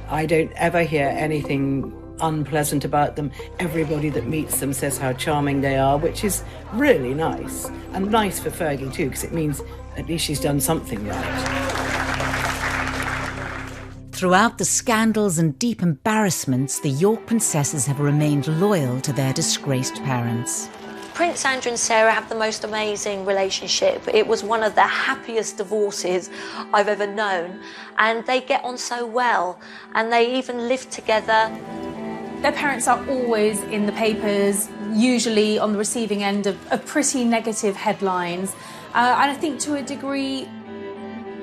I don't ever hear anything unpleasant about them. Everybody that meets them says how charming they are, which is really nice. And nice for Fergie too, because it means at least she's done something right. Throughout the scandals and deep embarrassments, the York princesses have remained loyal to their disgraced parents. Prince Andrew and Sarah have the most amazing relationship. It was one of the happiest divorces I've ever known, and they get on so well, and they even live together. Their parents are always in the papers, usually on the receiving end of pretty negative headlines. And I think to a degree,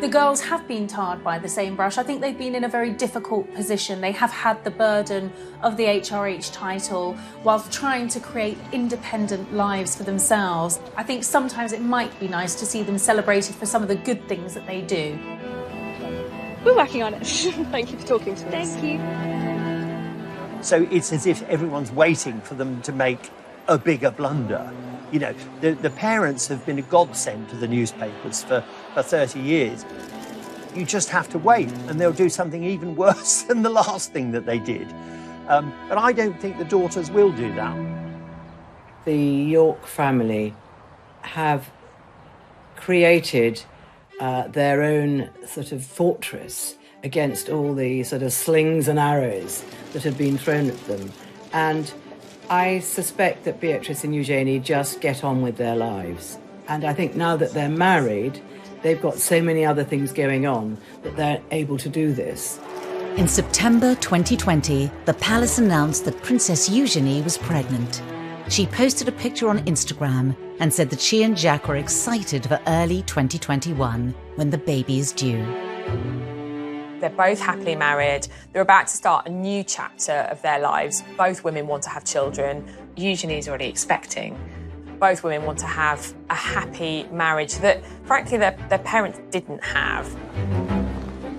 the girls have been tarred by the same brush. I think they've been in a very difficult position. They have had the burden of the HRH title whilst trying to create independent lives for themselves. I think sometimes it might be nice to see them celebrated for some of the good things that they do. We're working on it. Thank you for talking to us. Thank you. So it's as if everyone's waiting for them to make a bigger blunder. You know, the parents have been a godsend to the newspapers for 30 years. You just have to wait, and they'll do something even worse than the last thing that they did. But I don't think the daughters will do that. The York family have created their own sort of fortress against all the sort of slings and arrows that have been thrown at them. And I suspect that Beatrice and Eugenie just get on with their lives. And I think now that they're married, they've got so many other things going on that they're able to do this. In September 2020, the palace announced that Princess Eugenie was pregnant. She posted a picture on Instagram and said that she and Jack were excited for early 2021, when the baby is due. They're both happily married. They're about to start a new chapter of their lives. Both women want to have children. Eugenie's already expecting. Both women want to have a happy marriage that, frankly, their parents didn't have.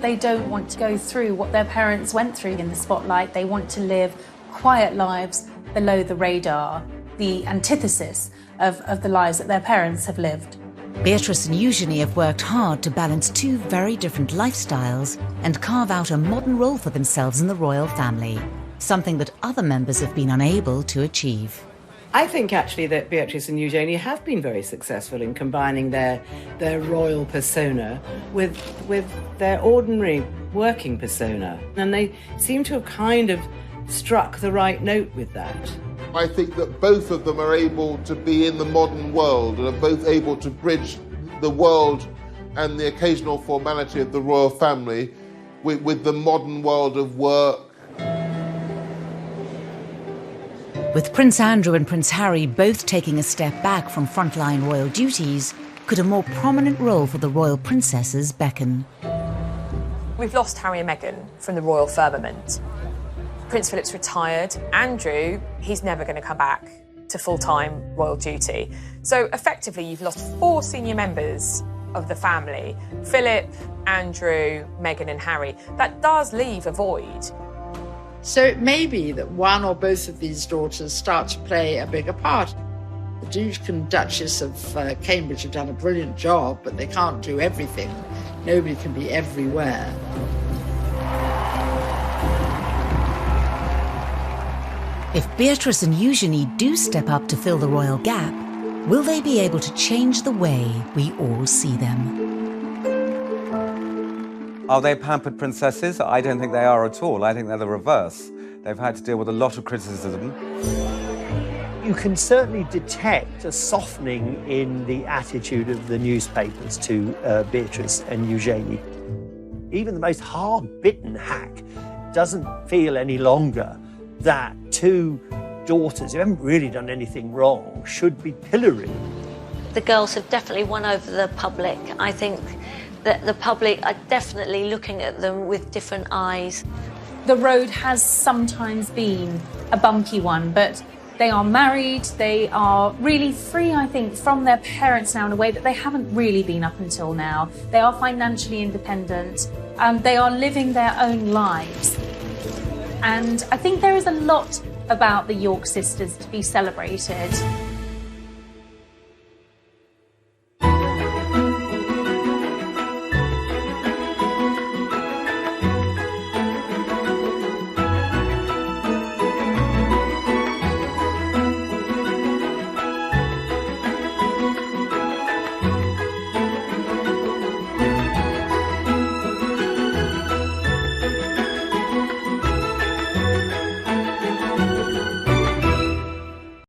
They don't want to go through what their parents went through in the spotlight. They want to live quiet lives below the radar, the antithesis of the lives that their parents have lived. Beatrice and Eugenie have worked hard to balance two very different lifestyles and carve out a modern role for themselves in the royal family, something that other members have been unable to achieve. I think actually that Beatrice and Eugenie have been very successful in combining their royal persona with their ordinary working persona. And they seem to have kind of struck the right note with that. I think that both of them are able to be in the modern world and are both able to bridge the world and the occasional formality of the royal family with the modern world of work. With Prince Andrew and Prince Harry both taking a step back from frontline royal duties, could a more prominent role for the royal princesses beckon? We've lost Harry and Meghan from the royal firmament. Prince Philip's retired. Andrew, he's never going to come back to full-time royal duty. So effectively, you've lost 4 senior members of the family: Philip, Andrew, Meghan and Harry. That does leave a void. So it may be that one or both of these daughters start to play a bigger part. The Duke and Duchess of Cambridge have done a brilliant job, but they can't do everything. Nobody can be everywhere. If Beatrice and Eugenie do step up to fill the royal gap, will they be able to change the way we all see them? Are they pampered princesses? I don't think they are at all. I think they're the reverse. They've had to deal with a lot of criticism. You can certainly detect a softening in the attitude of the newspapers to Beatrice and Eugenie. Even the most hard-bitten hack doesn't feel any longer that 2 daughters who haven't really done anything wrong should be pilloried. The girls have definitely won over the public. I think that the public are definitely looking at them with different eyes. The road has sometimes been a bumpy one, but they are married, they are really free, I think, from their parents now in a way that they haven't really been up until now. They are financially independent, and they are living their own lives. And I think there is a lot about the York sisters to be celebrated.